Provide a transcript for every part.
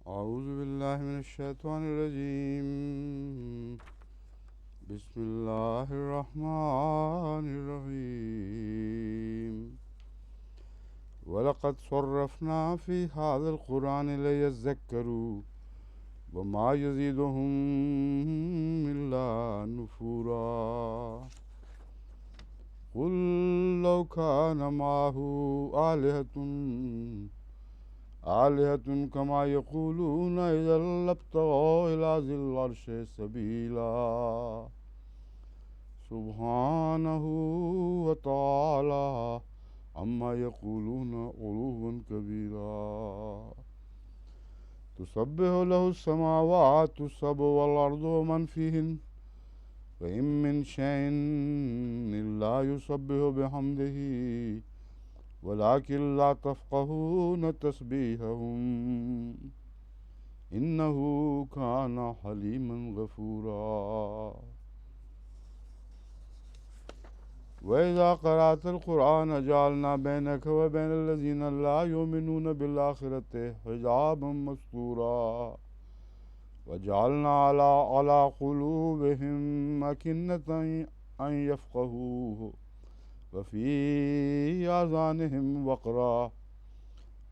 أعوذ بالله من الشيطان الرجيم. بسم الله الرحمن الرحيم. ولقد صرفنا في هذا القرآن ليذكروا وما يزيدهم إلا نفورا. قل لو كان معه آلهة كما يقولون إذا لابتغوا إلى ذي العرش سبيلا. سبحانه وتعالى عما يقولون علوا كبيرا. تسبح له السماوات السبع والأرض ومن فيهن وإن من شيء إلا يسبح بحمده ولكن لا تفقهون تسبيحهم إنه كان حليما غفورا. وإذا قرأت القرآن جعلنا بينك وبين الذين لا يؤمنون بالآخرة حجابا مستورا وجعلنا على قلوبهم أكنة أن يفقهوه وفي آذانهم وقرا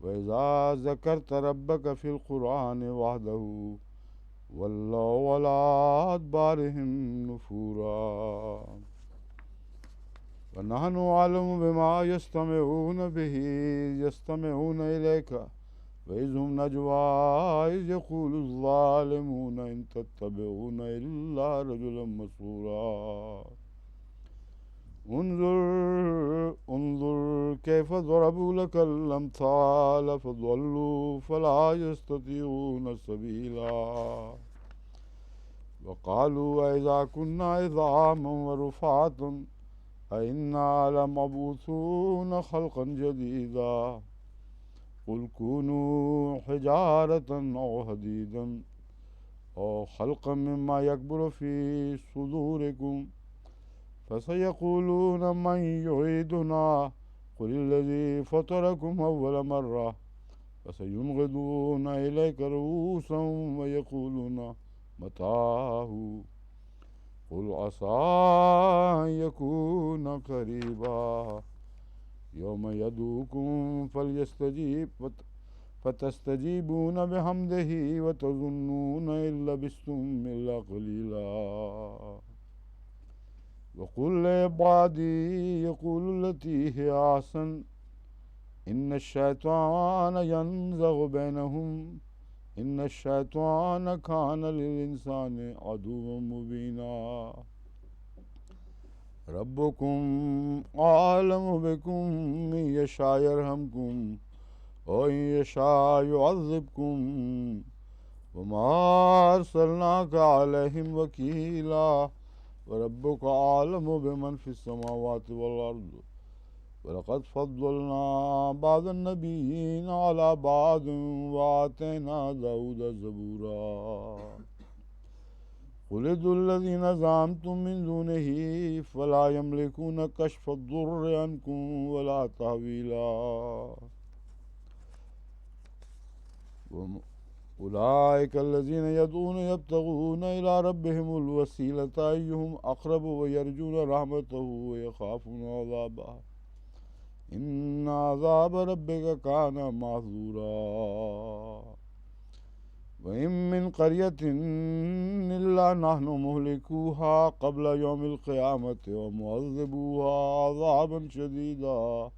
وإذا ذكرت ربك في القرآن وحده ولوا على أدبارهم نفورا. ونحن أعلم بما يستمعون إليك وإذ هم نجوى إذ يقول الظالمون إن تتبعون إلا رجلا مسحورا. انظر كيف ضربوا لك الأمثال فضلوا فلا يستطيعون سبيلا. وقالوا أإذا كنا عظاما ورفاتا أإنا لمبعوثون خلقا جديدا. قل كونوا حجارة أو حديدا أو خلقا مما يكبر في صدوركم فسيقولون من يعيدنا قل الذي فطركم أول مرة فسينغضون إليك رؤوسهم ويقولون متاه قل عسى أن يكون قريبا. يوم يدعوكم فتستجيبون بحمده وتظنون إن لبثتم إلا قليلا. وقل لعبادي يقولوا التي هي أحسن إن الشيطان ينزغ بينهم إن الشيطان كان للإنسان عدوا مبينا. ربكم أعلم بكم إن يشاء يرحمكم وإن يشاء يعذبكم وما أرسلناك عليهم وكيلا. وربك أعلم بمن في السماوات والأرض ولقد فضلنا بعض النبيين على بعض وآتينا داود زبورا. قل ادعوا الذين زعمتم من دونه فلا يملكون كشف الضر عنكم ولا تحويلا. أولئك الذين يدعون يبتغون إلى ربهم الوسيلة أيهم أقرب ويرجون رحمته ويخافون عذابه إن عذاب ربك كان محذورا. وإن من قرية إلا نحن مهلكوها قبل يوم القيامة ومعذبوها عذابا شديدا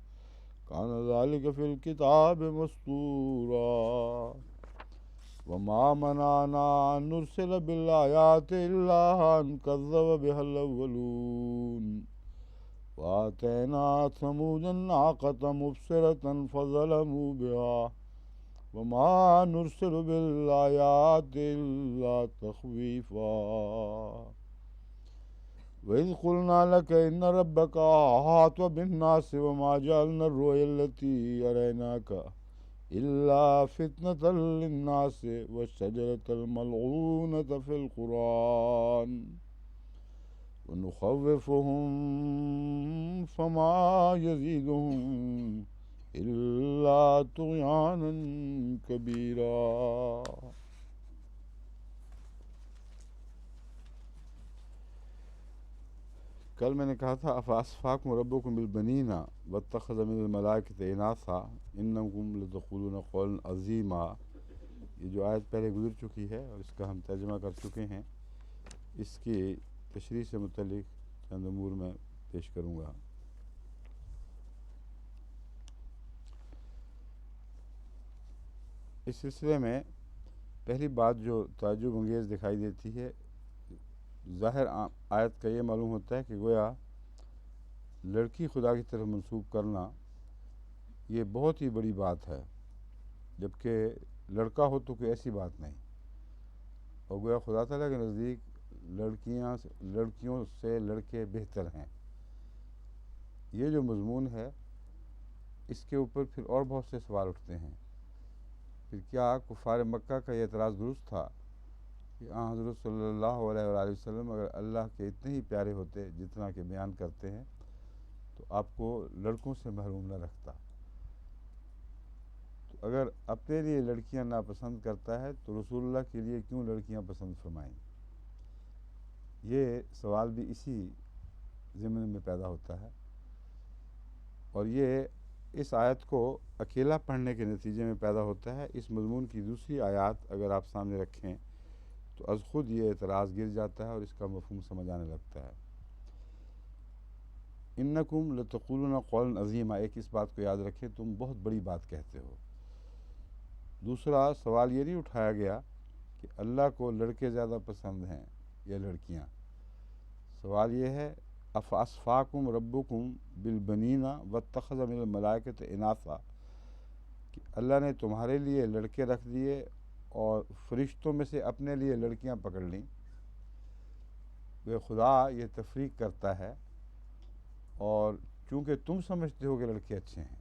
كان ذلك في الكتاب مسطورا. وما منعنا أن نرسل بالآيات إلا أن كذب بها الأولون وآتينا ثمود الناقة مبصرة فظلموا بها وما نرسل بالآيات إلا تخويفا. وإذ قلنا لك إن ربك أحاط بالناس وما جعلنا الرؤيا التي أريناك إلا فتنة للناس والشجرة الملعونة في القرآن ونخوفهم فما يزيدهم إلا طغيانا كبيرا. کل میں نے کہا تھا افاسفاکم ربکم بالبنین واتخذ من الملائکۃ اناثا انکم لتقولون قولا عظیما. یہ جو آیت پہلے گزر چکی ہے اور اس کا ہم ترجمہ کر چکے ہیں، اس کی تشریح سے متعلق چند امور میں پیش کروں گا. اس سلسلے میں پہلی بات جو تعجب انگیز دکھائی دیتی ہے، ظاہر آیت کا یہ معلوم ہوتا ہے کہ گویا لڑکی خدا کی طرف منسوب کرنا یہ بہت ہی بڑی بات ہے، جبکہ لڑکا ہو تو کوئی ایسی بات نہیں. اور گویا خدا تعالیٰ کے نزدیک لڑکیوں سے لڑکے بہتر ہیں. یہ جو مضمون ہے اس کے اوپر پھر اور بہت سے سوال اٹھتے ہیں. پھر کیا کفار مکہ کا یہ اعتراض درست تھا کہ حضرت صلی اللہ علیہ وآلہ وسلم اگر اللہ کے اتنے ہی پیارے ہوتے جتنا کہ بیان کرتے ہیں تو آپ کو لڑکوں سے محروم نہ رکھتا؟ تو اگر اپنے لیے لڑکیاں ناپسند کرتا ہے تو رسول اللہ کے لیے کیوں لڑکیاں پسند فرمائیں؟ یہ سوال بھی اسی ضمن میں پیدا ہوتا ہے. اور یہ اس آیت کو اکیلا پڑھنے کے نتیجے میں پیدا ہوتا ہے. اس مضمون کی دوسری آیات اگر آپ سامنے رکھیں تو از خود یہ اعتراض گر جاتا ہے اور اس کا مفہوم سمجھ آنے لگتا ہے. انکم لتقولون قولا عظیما، ایک اس بات کو یاد رکھیں، تم بہت بڑی بات کہتے ہو. دوسرا سوال یہ نہیں اٹھایا گیا کہ اللہ کو لڑکے زیادہ پسند ہیں یا لڑکیاں. سوال یہ ہے افاسفاکم ربکم بالبنین واتخذ من الملائکۃ اناثا، کہ اللہ نے تمہارے لیے لڑکے رکھ دیے اور فرشتوں میں سے اپنے لیے لڑکیاں پکڑ لیں. وہ خدا یہ تفریق کرتا ہے، اور چونکہ تم سمجھتے ہو کہ لڑکے اچھے ہیں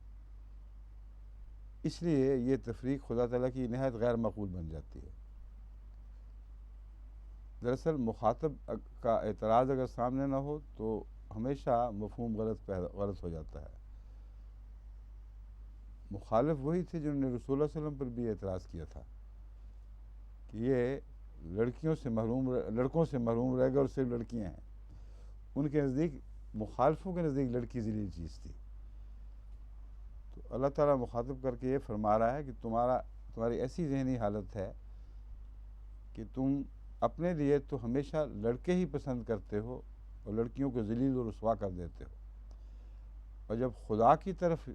اس لیے یہ تفریق خدا تعالیٰ کی نہایت غیر معقول بن جاتی ہے. دراصل مخاطب کا اعتراض اگر سامنے نہ ہو تو ہمیشہ مفہوم غلط ہو جاتا ہے. مخالف وہی تھے جنہوں نے رسول اللہ صلی اللہ علیہ وسلم پر بھی اعتراض کیا تھا کہ یہ لڑکوں سے محروم رہ گئے اور صرف لڑکیاں ہیں. ان کے نزدیک، مخالفوں کے نزدیک لڑکی ذلیل چیز تھی. تو اللہ تعالیٰ مخاطب کر کے یہ فرما رہا ہے کہ تمہاری ایسی ذہنی حالت ہے کہ تم اپنے لیے تو ہمیشہ لڑکے ہی پسند کرتے ہو اور لڑکیوں کو ذلیل و رسوا کر دیتے ہو، اور جب خدا کی طرف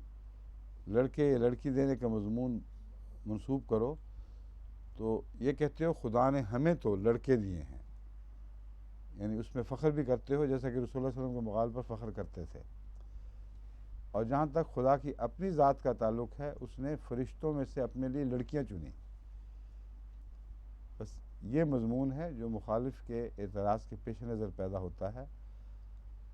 لڑکے یا لڑکی دینے کا مضمون منسوب کرو تو یہ کہتے ہو خدا نے ہمیں تو لڑکے دیے ہیں، یعنی اس میں فخر بھی کرتے ہو جیسا کہ رسول اللہ صلی اللہ علیہ وسلم کے مقال پر فخر کرتے تھے. اور جہاں تک خدا کی اپنی ذات کا تعلق ہے اس نے فرشتوں میں سے اپنے لیے لڑکیاں چنیں. بس یہ مضمون ہے جو مخالف کے اعتراض کے پیش نظر پیدا ہوتا ہے.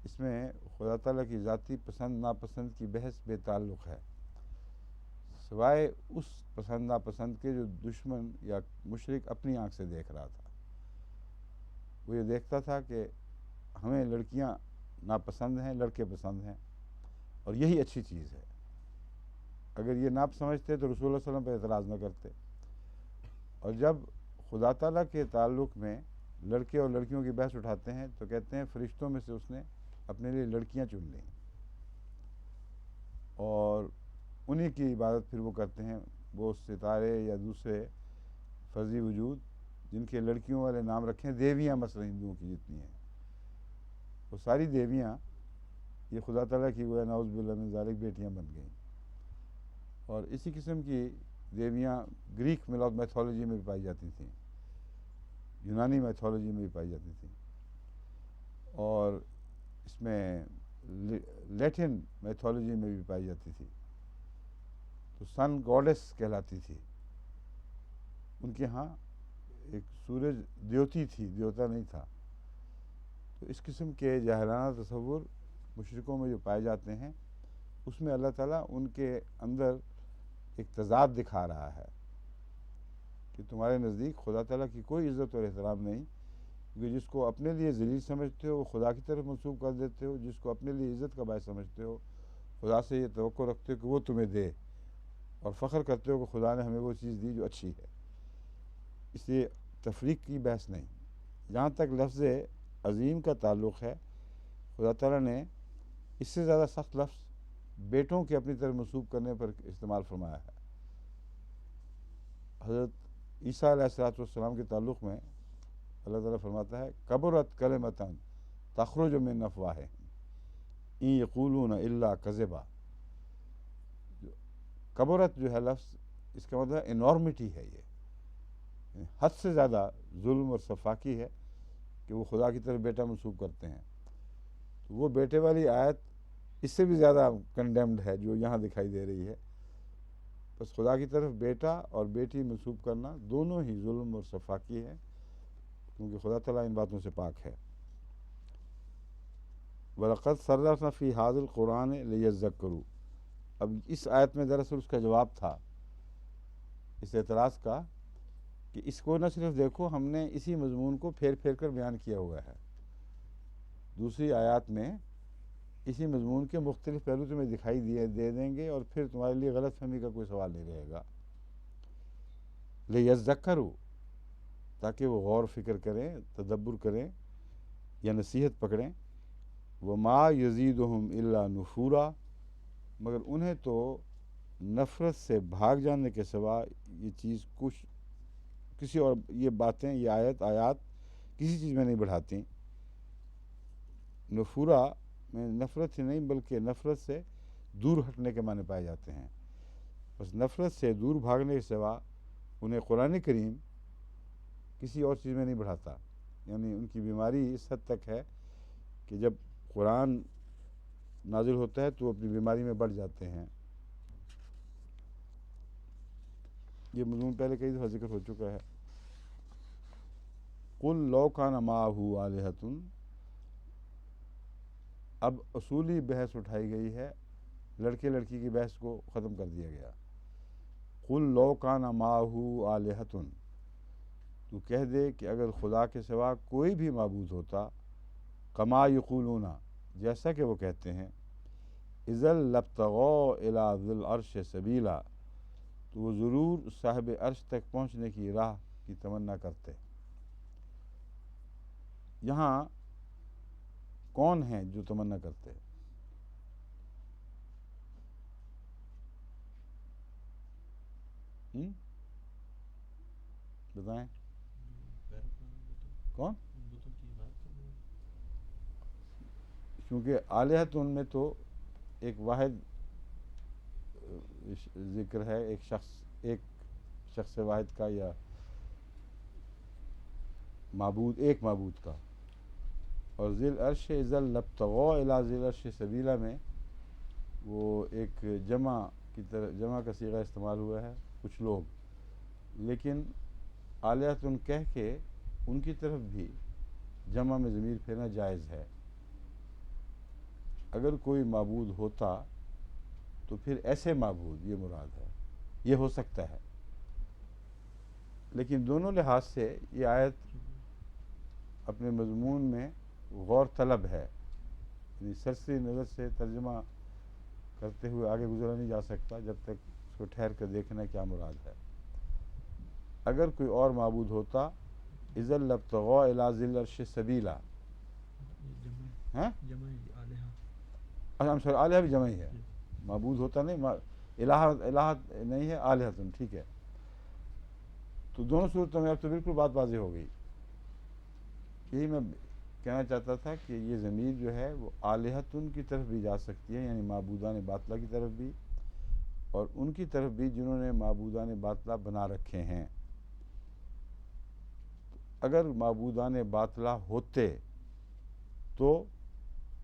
اس میں خدا تعالیٰ کی ذاتی پسند ناپسند کی بحث بے تعلق ہے، سوائے اس پسند ناپسند کے جو دشمن یا مشرک اپنی آنکھ سے دیکھ رہا تھا. وہ یہ دیکھتا تھا کہ ہمیں لڑکیاں ناپسند ہیں، لڑکے پسند ہیں، اور یہی اچھی چیز ہے. اگر یہ ناپ سمجھتے تو رسول اللہ صلی اللہ علیہ وسلم پہ اعتراض نہ کرتے. اور جب خدا تعالیٰ کے تعلق میں لڑکے اور لڑکیوں کی بحث اٹھاتے ہیں تو کہتے ہیں فرشتوں میں سے اس نے اپنے لیے لڑکیاں چن لیں، اور انہی کی عبادت پھر وہ کرتے ہیں. وہ ستارے یا دوسرے فرضی وجود جن کے لڑکیوں والے نام رکھیں، دیویاں مثلا ہندوؤں کی جتنی ہیں، وہ ساری دیویاں یہ خدا تعالیٰ کی گویا نعوذ باللہ من ذالک بیٹیاں بن گئیں. اور اسی قسم کی دیویاں گریک میتھولوجی میں بھی پائی جاتی تھیں، یونانی میتھولوجی میں بھی پائی جاتی تھیں، اور اس میں لیٹن میتھولوجی میں بھی پائی جاتی تھی. تو سن گوڈس کہلاتی تھی. ان کے ہاں ایک سورج دیوتی تھی، دیوتا نہیں تھا. تو اس قسم کے جاہلانہ تصور مشرکوں میں جو پائے جاتے ہیں اس میں اللہ تعالیٰ ان کے اندر ایک تضاد دکھا رہا ہے کہ تمہارے نزدیک خدا تعالیٰ کی کوئی عزت اور احترام نہیں، کیونکہ جس کو اپنے لیے ذلیل سمجھتے ہو وہ خدا کی طرف منسوب کر دیتے ہو، جس کو اپنے لیے عزت کا باعث سمجھتے ہو خدا سے یہ توقع رکھتے ہو کہ وہ تمہیں دے، اور فخر کرتے ہو کہ خدا نے ہمیں وہ چیز دی جو اچھی ہے. اس لیے تفریق کی بحث نہیں. جہاں تک لفظ عظیم کا تعلق ہے، خدا تعالیٰ نے اس سے زیادہ سخت لفظ بیٹوں کے اپنی طرف منسوب کرنے پر استعمال فرمایا ہے۔ حضرت عیسیٰ علیہ السلام کے تعلق میں اللہ تعالیٰ فرماتا ہے کبرت کلمۃ تخرج من افواہہم ان یقولون الا کذبا۔ کبرت جو ہے لفظ، اس کا مطلب انارمٹی ہے، یہ حد سے زیادہ ظلم اور سفاکی ہے کہ وہ خدا کی طرف بیٹا منسوب کرتے ہیں۔ تو وہ بیٹے والی آیت اس سے بھی زیادہ کنڈیمڈ ہے جو یہاں دکھائی دے رہی ہے۔ بس خدا کی طرف بیٹا اور بیٹی منسوب کرنا دونوں ہی ظلم اور سفاکی ہے، کیونکہ خدا تعالیٰ ان باتوں سے پاک ہے۔ وَلَقَدْ صَرَّفْنَا فِي هَذَا الْقُرْآنِ لِيَذَّكَّرُوا۔ اب اس آیت میں دراصل اس کا جواب تھا اس اعتراض کا کہ اس کو نہ صرف دیکھو، ہم نے اسی مضمون کو پھیر پھیر کر بیان کیا ہوا ہے، دوسری آیات میں اسی مضمون کے مختلف پہلو تمہیں دکھائی دے دیں گے، اور پھر تمہارے لیے غلط فہمی کا کوئی سوال نہیں رہے گا۔ لِيَذَّكَّرُوا، تاکہ وہ غور فکر کریں، تدبر کریں یا نصیحت پکڑیں۔ وَمَا يَزِيدُهُمْ إِلَّا نُفُورًا، مگر انہیں تو نفرت سے بھاگ جانے کے سوا یہ چیز کچھ کسی اور، یہ باتیں، یہ آیات کسی چیز میں نہیں بڑھاتی۔ نفورا میں نفرت ہی نہیں بلکہ نفرت سے دور ہٹنے کے معنی پائے جاتے ہیں۔ بس نفرت سے دور بھاگنے کے سوا انہیں قرآن کریم کسی اور چیز میں نہیں بڑھاتا۔ یعنی ان کی بیماری اس حد تک ہے کہ جب قرآن نازل ہوتا ہے تو وہ اپنی بیماری میں بڑھ جاتے ہیں۔ یہ مضمون پہلے کئی دفعہ ذکر ہو چکا ہے۔ قُلْ لَوْ كَانَ مَعَهُ آلِهَةٌ، اب اصولی بحث اٹھائی گئی ہے، لڑکے لڑکی کی بحث کو ختم کر دیا گیا۔ قُلْ لَوْ كَانَ مَعَهُ آلِهَةٌ، تو کہہ دے کہ اگر خدا کے سوا کوئی بھی معبود ہوتا، کما یقولون، جیسا کہ وہ کہتے ہیں، اذا لابتغوا الی ذی العرش سبیلا، تو وہ ضرور صاحب عرش تک پہنچنے کی راہ کی تمنا کرتے۔ یہاں کون ہیں جو تمنا کرتے؟ بتائیں کون؟ کیونکہ آلیہت ان میں تو ایک واحد ذکر ہے، ایک شخص واحد کا یا معبود، ایک معبود کا، اور ذی العرش اذا لابتغوا الی ذی العرش سبیلا میں وہ ایک جمع کی طرح، جمع کا صیغہ استعمال ہوا ہے کچھ لوگ، لیکن آلیہت ان کہہ کے ان کی طرف بھی جمع میں ضمیر پھیرنا جائز ہے۔ اگر کوئی معبود ہوتا تو پھر ایسے معبود، یہ مراد ہے، یہ ہو سکتا ہے۔ لیکن دونوں لحاظ سے یہ آیت اپنے مضمون میں غور طلب ہے، یعنی سرسری نظر سے ترجمہ کرتے ہوئے آگے گزرا نہیں جا سکتا جب تک اس کو ٹھہر کر دیکھنا کیا مراد ہے۔ اگر کوئی اور معبود ہوتا، اذا لابتغوا الی ذی العرش سبیلا، آلیہ بھی جمع ہی ہے، معبود ہوتا نہیں، الہ نہیں ہے، آلیہتن، ٹھیک ہے۔ تو دونوں صورتوں میں اب تو بالکل بات واضح ہو گئی۔ یہی میں کہنا چاہتا تھا کہ یہ ضمیر جو ہے وہ آلیہتن کی طرف بھی جا سکتی ہے، یعنی معبودان باطلہ کی طرف بھی، اور ان کی طرف بھی جنہوں نے معبودان باطلہ بنا رکھے ہیں۔ اگر معبودان باطلہ ہوتے تو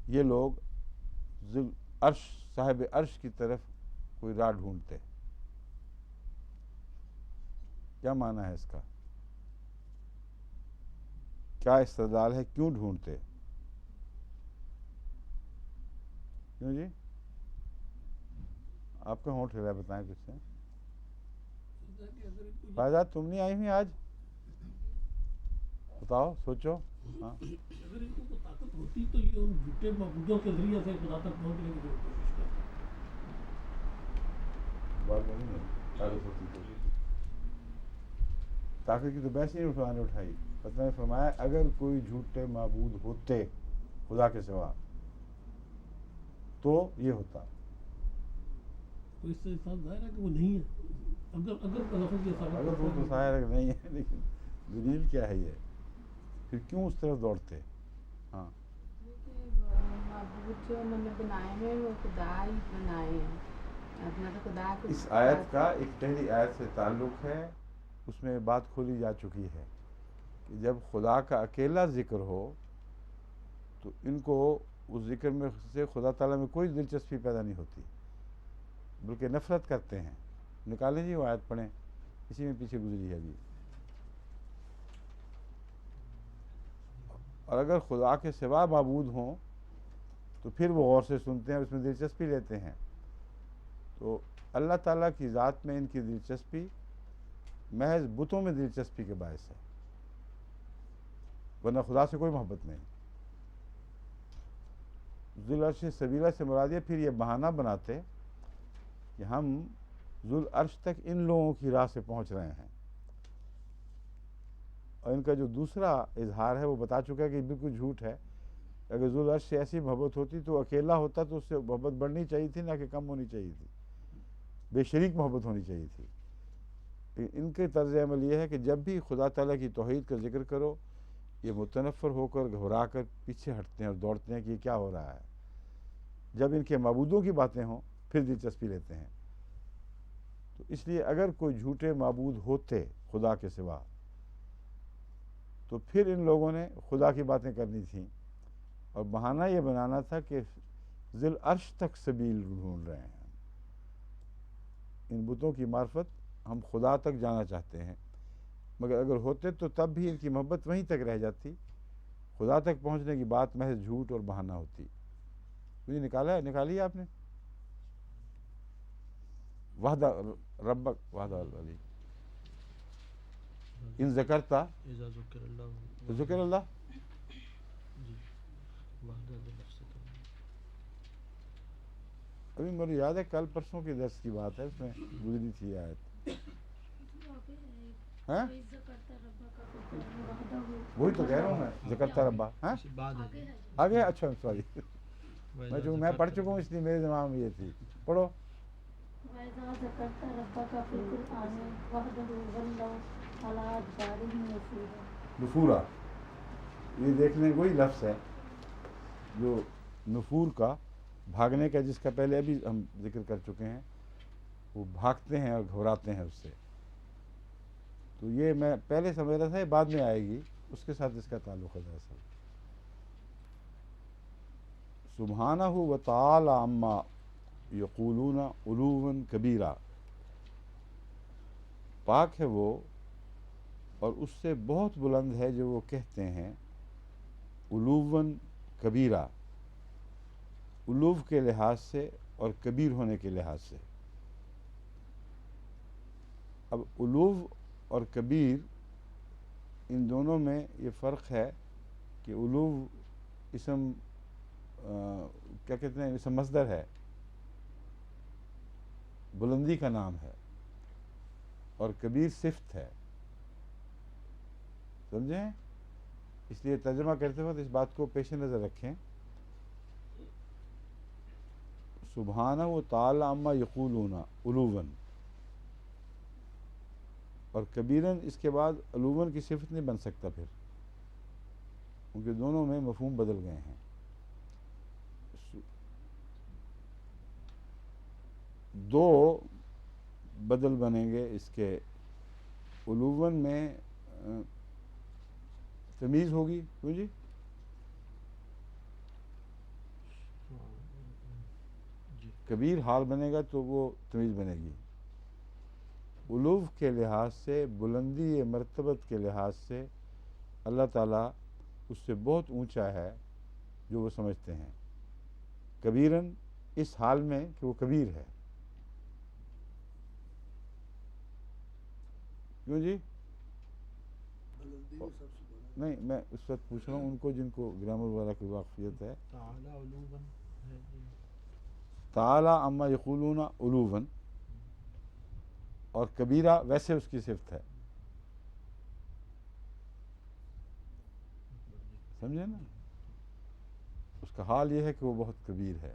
یہ لوگ عرش، صاحب عرش کی طرف کوئی راہ ڈھونڈتے۔ کیا معنی ہے اس کا؟ کیا استدلال ہے، کیوں ڈھونڈتے؟ کیوں جی؟ آپ کا ہونٹ ہلا ہے، بتائیں کچھ سے۔ فائدہ تم نہیں آئی ہوئی آج، بتاؤ، سوچو۔ ہاں، اگر ان کو طاقت ہوتی تو یہ ان جھوٹے معبودوں کے ذریعے سے خدا تک پہنچنے کی کوشش کرتے۔ بات نہیں ہے، طاقت ہوتی تو طاقت کی تو بحث ہی اٹھائی۔ پتہ نے فرمایا اگر کوئی جھوٹے معبود ہوتے خدا کے سوا، تو یہ ہوتا. تو اس سے صاف ظاہر ہے کہ وہ نہیں ہے. اگر لفظ یہ ثابت اگر وہ تو ظاہر ہے کہ نہیں ہے، لیکن دلیل کیا ہے یہ؟ پھر کیوں اس طرف دوڑتے؟ ہاں معبود جو انہوں نے بنائے ہیں وہ خدا ہی بنائے ہیں. مطلب خدا کو اس آیت کا ایک پہلی آیت سے تعلق ہے، اس میں بات کھولی جا چکی ہے کہ جب خدا کا اکیلا ذکر ہو تو ان کو اس ذکر میں سے خدا تعالیٰ میں کوئی دلچسپی پیدا نہیں ہوتی، بلکہ نفرت کرتے ہیں. نکالیں جی وہ آیت پڑھیں، اسی میں پیچھے گزری ہے ابھی. اور اگر خدا کے سوا معبود ہوں تو پھر وہ غور سے سنتے ہیں، اس میں دلچسپی لیتے ہیں. تو اللہ تعالیٰ کی ذات میں ان کی دلچسپی محض بتوں میں دلچسپی کے باعث ہے، ورنہ خدا سے کوئی محبت نہیں. ذو العرش سبیلہ سے مراد یہ پھر یہ بہانہ بناتے کہ ہم ذو العرش تک ان لوگوں کی راہ سے پہنچ رہے ہیں. اور ان کا جو دوسرا اظہار ہے وہ بتا چکا ہے کہ بالکل جھوٹ ہے. اگر ذو العرش سے ایسی محبت ہوتی تو اکیلا ہوتا تو اس سے محبت بڑھنی چاہیے تھی، نہ کہ کم ہونی چاہیے تھی، بے شریک محبت ہونی چاہیے تھی. ان کے طرز عمل یہ ہے کہ جب بھی خدا تعالیٰ کی توحید کا ذکر کرو یہ متنفر ہو کر گھبرا کر پیچھے ہٹتے ہیں اور دوڑتے ہیں کہ یہ کیا ہو رہا ہے. جب ان کے معبودوں کی باتیں ہوں پھر دلچسپی لیتے ہیں. تو اس لیے اگر کوئی جھوٹے معبود ہوتے خدا کے سوا تو پھر ان لوگوں نے خدا کی باتیں کرنی تھیں، اور بہانہ یہ بنانا تھا کہ ذی العرش تک سبیل ڈھونڈ رہے ہیں. ان بتوں کی معرفت ہم خدا تک جانا چاہتے ہیں، مگر اگر ہوتے تو تب بھی ان کی محبت وہیں تک رہ جاتی، خدا تک پہنچنے کی بات محض جھوٹ اور بہانہ ہوتی. مجھے نکالی آپ نے وحدہ ربک وحدہ علی ان ذکرتا اذا ذکر اللہ ذکر اللہ. جی وحدہ نفس ابھی مجھے یاد ہے کل پرسوں کے درس کی بات ہے، اس میں گزری تھی آیت. ہاں وہی تو کہہ رہا ہوں میں، ذکرتا ربا. ہاں بعد ہے آگے. اچھا سوری، میں پڑھ چکا ہوں اس لیے میرے دماغ میں یہ تھی. پڑھو. وَإِذَا ذَكَرْتَ رَبَّكَ فِي الْقُرْآنِ وَحْدَهُ وَلَّوْا عَلَىٰ أَدْبَارِهِمْ نُفُورًا. نفورا، یہ دیکھنے وہی لفظ ہے جو نفور کا بھاگنے کا، جس کا پہلے ابھی ہم ذکر کر چکے ہیں. وہ بھاگتے ہیں اور گھبراتے ہیں اس سے. تو یہ میں پہلے سمجھ رہا تھا یہ بعد میں آئے گی، اس کے ساتھ اس کا تعلق ہے دراصل. سبحانہ و تعالی عما یقولون علوا کبیرا، پاک ہے وہ اور اس سے بہت بلند ہے جو وہ کہتے ہیں علوا کبیرا، علو کے لحاظ سے اور کبیر ہونے کے لحاظ سے. اب علو اور کبیر ان دونوں میں یہ فرق ہے کہ علو اسم کیا کہتے ہیں، اسم مصدر ہے، بلندی کا نام ہے، اور کبیر صفت ہے. سمجھیں؟ اس لیے ترجمہ کرتے وقت اس بات کو پیش نظر رکھیں. سبحانہ و تعالی عما یقولون علوا، اور کبیراً اس کے بعد علوا کی صفت نہیں بن سکتا پھر، کیونکہ دونوں میں مفہوم بدل گئے ہیں. دو بدل بنیں گے اس کے. علوا میں تمیز ہوگی، کیوں جی؟ کبیر حال بنے گا تو وہ تمیز بنے گی. علو کے لحاظ سے، بلندی مرتبت کے لحاظ سے اللہ تعالیٰ اس سے بہت اونچا ہے جو وہ سمجھتے ہیں. کبیراً اس حال میں کہ وہ کبیر ہے. کیوں جی؟ نہیں، میں اس وقت پوچھ رہا ہوں ان کو جن کو گرامر وغیرہ کی واقفیت ہے. تعالی علوا ہے. تعالی عما یقولون علوا، اور کبیرہ ویسے اس کی صفت ہے. سمجھے نا؟ اس کا حال یہ ہے کہ وہ بہت کبیر ہے.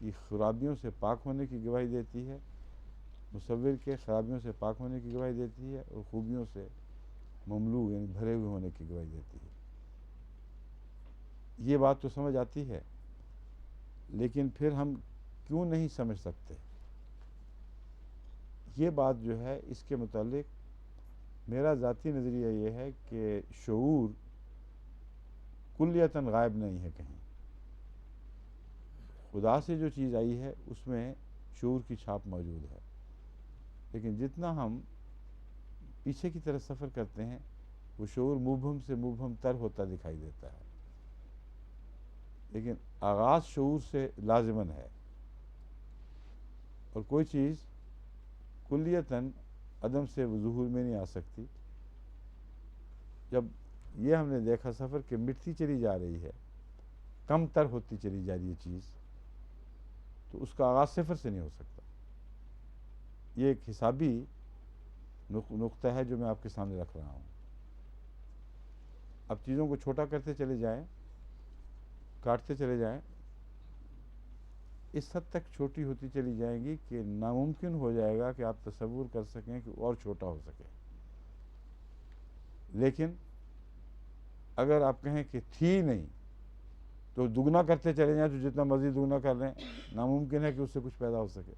کی خرابیوں سے پاک ہونے کی گواہی دیتی ہے، مصور کے خرابیوں سے پاک ہونے کی گواہی دیتی ہے، اور خوبیوں سے مملو یعنی بھرے ہوئے ہونے کی گواہی دیتی ہے۔ یہ بات تو سمجھ آتی ہے، لیکن پھر ہم کیوں نہیں سمجھ سکتے؟ یہ بات جو ہے اس کے متعلق میرا ذاتی نظریہ یہ ہے کہ شعور کلیتاً غائب نہیں ہے کہیں۔ خدا سے جو چیز آئی ہے اس میں شعور کی چھاپ موجود ہے، لیکن جتنا ہم پیچھے کی طرف سفر کرتے ہیں وہ شعور مبہم سے مبہم تر ہوتا دکھائی دیتا ہے، لیکن آغاز شعور سے لازماً ہے، اور کوئی چیز کلیتاً عدم سے ظہور میں نہیں آ سکتی۔ جب یہ ہم نے دیکھا سفر کہ مٹتی چلی جا رہی ہے، کم تر ہوتی چلی جا رہی ہے چیز، تو اس کا آغاز صفر سے نہیں ہو سکتا۔ یہ ایک حسابی نقطہ ہے جو میں آپ کے سامنے رکھ رہا ہوں۔ اب چیزوں کو چھوٹا کرتے چلے جائیں، کاٹتے چلے جائیں، اس حد تک چھوٹی ہوتی چلی جائیں گی کہ ناممکن ہو جائے گا کہ آپ تصور کر سکیں کہ اور چھوٹا ہو سکے۔ لیکن اگر آپ کہیں کہ تھی نہیں تو دگنا کرتے چلے جائیں، تو جتنا مرضی دگنا کر لیں ناممکن ہے کہ اس سے کچھ پیدا ہو سکے۔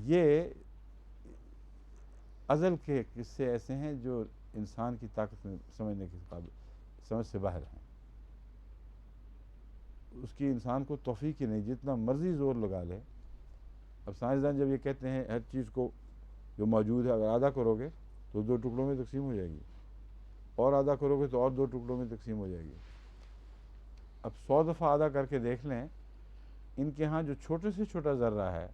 یہ ازل کے قصے ایسے ہیں جو انسان کی طاقت میں سمجھنے کے قابل، سمجھ سے باہر ہیں۔ اس کی انسان کو توفیق ہی نہیں، جتنا مرضی زور لگا لے۔ اب سائنسدان جب یہ کہتے ہیں ہر چیز کو جو موجود ہے اگر آدھا کرو گے تو 2 ٹکڑوں میں تقسیم ہو جائے گی، اور آدھا کرو گے تو اور 2 ٹکڑوں میں تقسیم ہو جائے گی۔ اب 100 دفعہ آدھا کر کے دیکھ لیں، ان کے ہاں جو چھوٹے سے چھوٹا ذرہ ہے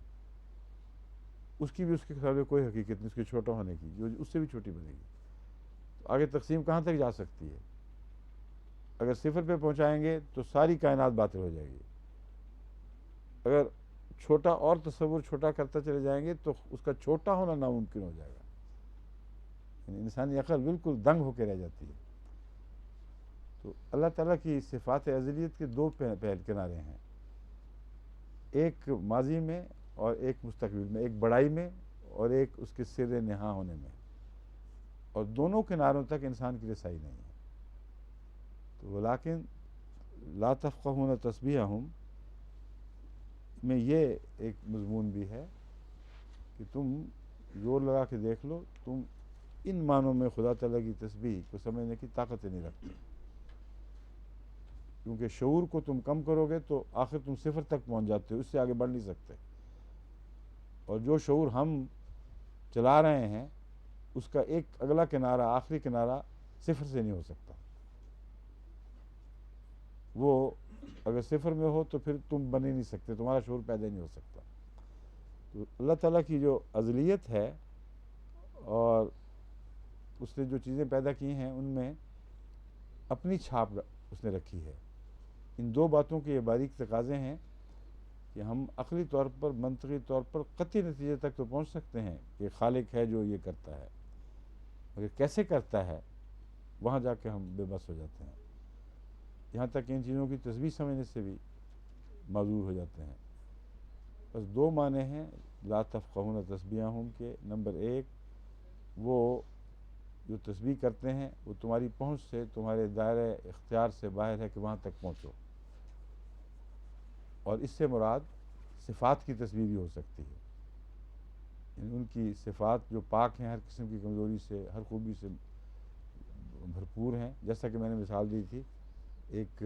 اس کی بھی اس کے خلاف کوئی حقیقت نہیں، اس کے چھوٹا ہونے کی، جو اس سے بھی چھوٹی بنے گی۔ تو آگے تقسیم کہاں تک جا سکتی ہے؟ اگر صفر پہ پہنچائیں گے تو ساری کائنات باطل ہو جائے گی۔ اگر چھوٹا اور تصور چھوٹا کرتا چلے جائیں گے تو اس کا چھوٹا ہونا ناممکن ہو جائے گا، یعنی انسانی عقل بالکل دنگ ہو کے رہ جاتی ہے۔ تو اللہ تعالیٰ کی صفات ازلیت کے 2 پہل کنارے ہیں، ایک ماضی میں اور ایک مستقبل میں، ایک بڑائی میں اور ایک اس کے سر نہا ہونے میں، اور دونوں کناروں تک انسان کی رسائی نہیں ہے۔ تو ولیکن لا تفقہون تسبیحہم میں یہ ایک مضمون بھی ہے کہ تم زور لگا کے دیکھ لو، تم ان معنوں میں خدا تعالیٰ کی تسبیح کو سمجھنے کی طاقت نہیں رکھتے، کیونکہ شعور کو تم کم کرو گے تو آخر تم صفر تک پہنچ جاتے ہو، اس سے آگے بڑھ نہیں سکتے۔ اور جو شعور ہم چلا رہے ہیں اس کا ایک اگلا کنارہ، آخری کنارہ صفر سے نہیں ہو سکتا۔ وہ اگر صفر میں ہو تو پھر تم بن ہی نہیں سکتے، تمہارا شعور پیدا نہیں ہو سکتا۔ تو اللہ تعالیٰ کی جو ازلیت ہے اور اس نے جو چیزیں پیدا کی ہیں ان میں اپنی چھاپ اس نے رکھی ہے۔ ان 2 باتوں کے یہ باریک تقاضے ہیں کہ ہم عقلی طور پر، منطقی طور پر قطعی نتیجے تک تو پہنچ سکتے ہیں کہ خالق ہے جو یہ کرتا ہے، مگر کیسے کرتا ہے وہاں جا کے ہم بے بس ہو جاتے ہیں، یہاں تک کہ ان چیزوں کی تسبیح سمجھنے سے بھی معذور ہو جاتے ہیں۔ بس 2 معنی ہیں لا تفقہون تسبیحہم کے۔ نمبر 1، وہ جو تسبیح کرتے ہیں وہ تمہاری پہنچ سے، تمہارے دائرہ اختیار سے باہر ہے کہ وہاں تک پہنچو، اور اس سے مراد صفات کی تسبیح بھی ہو سکتی ہے، یعنی ان کی صفات جو پاک ہیں، ہر قسم کی کمزوری سے، ہر خوبی سے بھرپور ہیں۔ جیسا کہ میں نے مثال دی تھی، ایک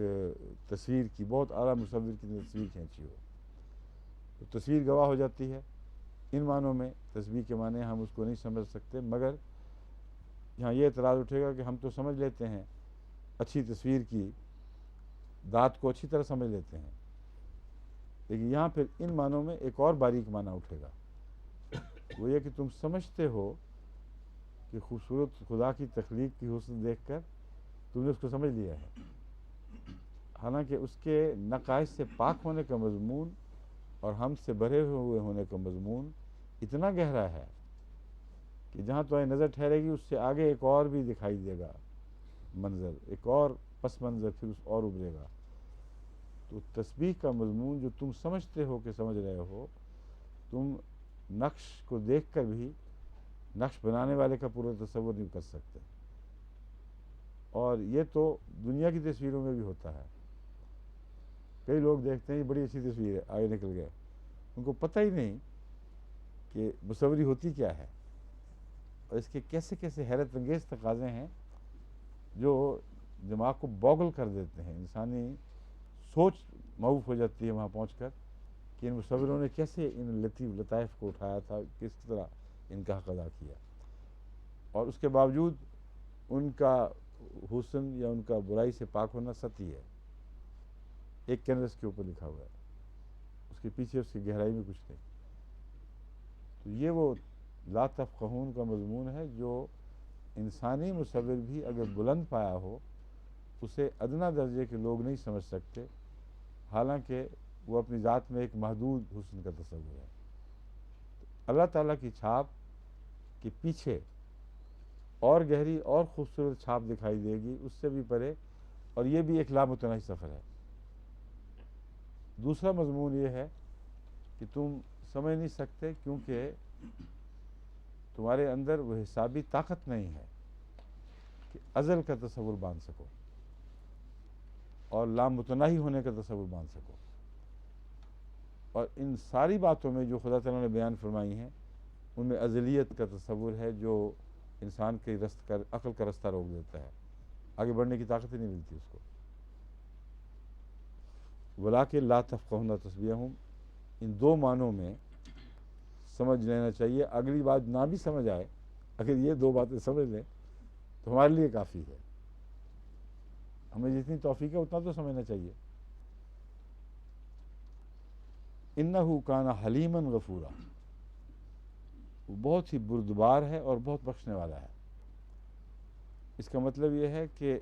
تصویر کی، بہت اعلیٰ مصور کی تصویر کھینچی ہو تو تصویر گواہ ہو جاتی ہے۔ ان معنوں میں تسبیح کے معنی ہم اس کو نہیں سمجھ سکتے، مگر یہاں یہ اعتراض اٹھے گا کہ ہم تو سمجھ لیتے ہیں اچھی تصویر کی ذات کو اچھی طرح سمجھ لیتے ہیں، لیکن یہاں پھر ان معنوں میں ایک اور باریک معنی اٹھے گا، وہ یہ کہ تم سمجھتے ہو کہ خوبصورت خدا کی تخلیق کی حسن دیکھ کر تم نے اس کو سمجھ لیا ہے، حالانکہ اس کے نقائص سے پاک ہونے کا مضمون اور ہم سے بھرے ہوئے ہونے کا مضمون اتنا گہرا ہے کہ جہاں تمہاری نظر ٹھہرے گی اس سے آگے ایک اور بھی دکھائی دے گا منظر، ایک اور پس منظر پھر اس اور ابھرے گا۔ تو تسبیح کا مضمون جو تم سمجھتے ہو کہ سمجھ رہے ہو، تم نقش کو دیکھ کر بھی نقش بنانے والے کا پورا تصور نہیں کر سکتے. اور یہ تو دنیا کی تصویروں میں بھی ہوتا ہے. کئی لوگ دیکھتے ہیں یہ بڑی اچھی تصویر ہے، آگے نکل گئے، ان کو پتہ ہی نہیں کہ مصوری ہوتی کیا ہے اور اس کے کیسے کیسے حیرت انگیز تقاضے ہیں جو دماغ کو بوگل کر دیتے ہیں. انسانی سوچ معوف ہو جاتی ہے وہاں پہنچ کر کہ ان مصوروں نے کیسے ان لطائف کو اٹھایا تھا، کس طرح ان کا حق ادا کیا، اور اس کے باوجود ان کا حسن یا ان کا برائی سے پاک ہونا سطحی ہے. ایک کینوس کے اوپر لکھا ہوا ہے، اس کے پیچھے اس کی گہرائی میں کچھ نہیں. تو یہ وہ لا تفقہون کا مضمون ہے جو انسانی مصور بھی اگر بلند پایا ہو اسے ادنا درجے کے لوگ نہیں سمجھ سکتے، حالانکہ وہ اپنی ذات میں ایک محدود حسن کا تصور ہے. اللہ تعالیٰ کی چھاپ کے پیچھے اور گہری اور خوبصورت چھاپ دکھائی دے گی، اس سے بھی پرے، اور یہ بھی ایک لامتناہی سفر ہے. دوسرا مضمون یہ ہے کہ تم سمجھ نہیں سکتے کیونکہ تمہارے اندر وہ حسابی طاقت نہیں ہے کہ ازل کا تصور باندھ سکو اور لامتناہی ہونے کا تصور باندھ سکو. اور ان ساری باتوں میں جو خدا تعالیٰ نے بیان فرمائی ہیں ان میں ازلیت کا تصور ہے جو انسان کے عقل کا رستہ روک دیتا ہے، آگے بڑھنے کی طاقت ہی نہیں ملتی اس کو. وَلَٰكِن لَا تَفْقَهُونَ تَسْبِيحَهُمْ، ان دو معنوں میں سمجھ لینا چاہیے. اگلی بات نہ بھی سمجھ آئے، اگر یہ دو باتیں سمجھ لیں تو ہمارے لیے کافی ہے. ہمیں جتنی توفیق ہے اتنا تو سمجھنا چاہیے. اِنَّهُ كَانَ حَلِيمًا غَفُورًا، وہ بہت ہی بردبار ہے اور بہت بخشنے والا ہے. اس کا مطلب یہ ہے کہ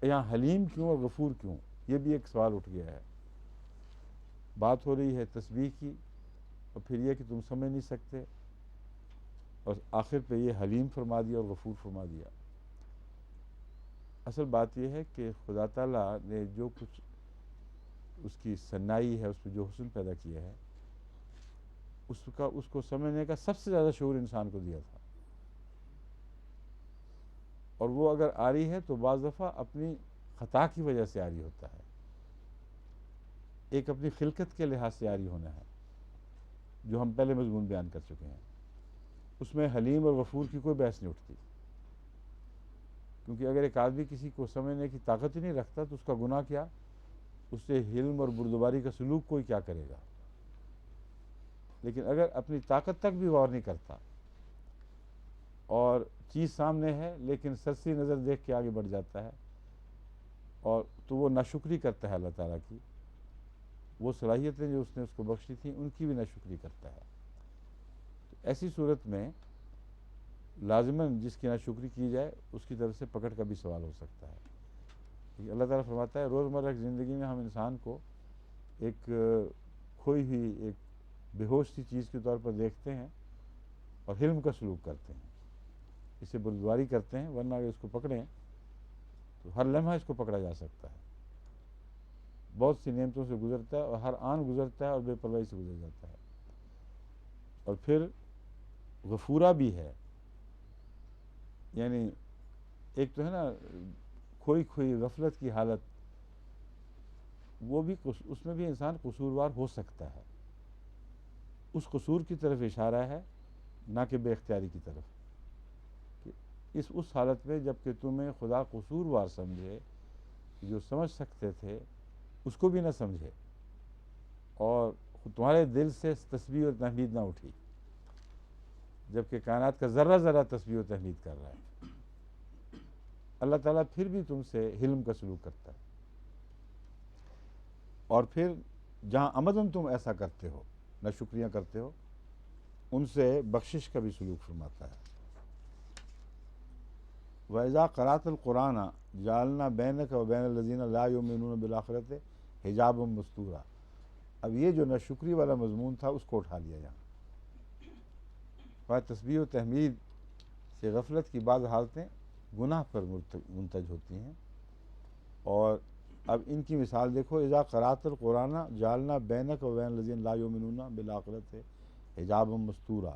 یہاں حلیم کیوں اور غفور کیوں، یہ بھی ایک سوال اٹھ گیا ہے. بات ہو رہی ہے تسبیح کی، اور پھر یہ کہ تم سمجھ نہیں سکتے، اور آخر پہ یہ حلیم فرما دیا اور غفور فرما دیا. اصل بات یہ ہے کہ خدا تعالیٰ نے جو کچھ اس کی صنائی ہے، اس پہ جو حسن پیدا کیا ہے، اس کو سمجھنے کا سب سے زیادہ شعور انسان کو دیا تھا. اور وہ اگر آ رہی ہے تو بعض دفعہ اپنی خطا کی وجہ سے آ رہی ہوتا ہے، ایک اپنی خلقت کے لحاظ سے آ رہی ہونا ہے جو ہم پہلے مضمون بیان کر چکے ہیں. اس میں حلیم اور غفور کی کوئی بحث نہیں اٹھتی، کیونکہ اگر ایک آدمی کسی کو سمجھنے کی طاقت ہی نہیں رکھتا تو اس کا گناہ کیا، اس سے حلم اور بردباری کا سلوک کوئی کیا کرے گا. لیکن اگر اپنی طاقت تک بھی غور نہیں کرتا اور چیز سامنے ہے لیکن سرسری نظر دیکھ کے آگے بڑھ جاتا ہے، اور تو وہ ناشکری کرتا ہے اللہ تعالیٰ کی. وہ صلاحیتیں جو اس نے اس کو بخشی تھیں ان کی بھی ناشکری کرتا ہے. تو ایسی صورت میں لازماً جس کی ناشکری کی جائے اس کی طرف سے پکڑ کا بھی سوال ہو سکتا ہے. اللہ تعالیٰ فرماتا ہے روزمرہ کی زندگی میں ہم انسان کو ایک کھوئی ہوئی ایک بے ہوش سی چیز کے طور پر دیکھتے ہیں اور حلم کا سلوک کرتے ہیں، اسے بردباری کرتے ہیں، ورنہ اگر اس کو پکڑیں تو ہر لمحہ اس کو پکڑا جا سکتا ہے. بہت سی نعمتوں سے گزرتا ہے اور ہر آن گزرتا ہے اور بے پرواہی سے گزر جاتا ہے. اور پھر غفورہ بھی ہے، یعنی ایک تو ہے نا کھوئی کھوئی غفلت کی حالت، وہ بھی اس میں بھی انسان قصوروار ہو سکتا ہے. اس قصور کی طرف اشارہ ہے، نہ کہ بے اختیاری کی طرف. کہ اس حالت میں جب کہ تمہیں خدا قصوروار سمجھے، جو سمجھ سکتے تھے اس کو بھی نہ سمجھے، اور تمہارے دل سے تسبیح اور تحمید نہ اٹھی، جبکہ کائنات کا ذرہ ذرہ تسبیح و تحمید کر رہا ہے. اللہ تعالیٰ پھر بھی تم سے حلم کا سلوک کرتا ہے. اور پھر جہاں عمداً تم ایسا کرتے ہو، نہ شکریہ کرتے ہو، ان سے بخشش کا بھی سلوک فرماتا ہے. وَإِذَا قَرَأْتَ الْقُرْآنَ جَعَلْنَا بَيْنَكَ وَبَيْنَ الَّذِينَ لَا يُؤْمِنُونَ بِالْآخِرَةِ حِجَابًا مَسْتُورًا. اب یہ جو ناشکری والا مضمون تھا اس کو اٹھا لیا یہاں. تسبیح و تحمید سے غفلت کی بعض حالتیں گناہ پر منتج ہوتی ہیں، اور اب ان کی مثال دیکھو، اذا قرأت القرآن جعلنا بینک و بین الذین لا یؤمنون بالآخرۃ حجابا مستورا،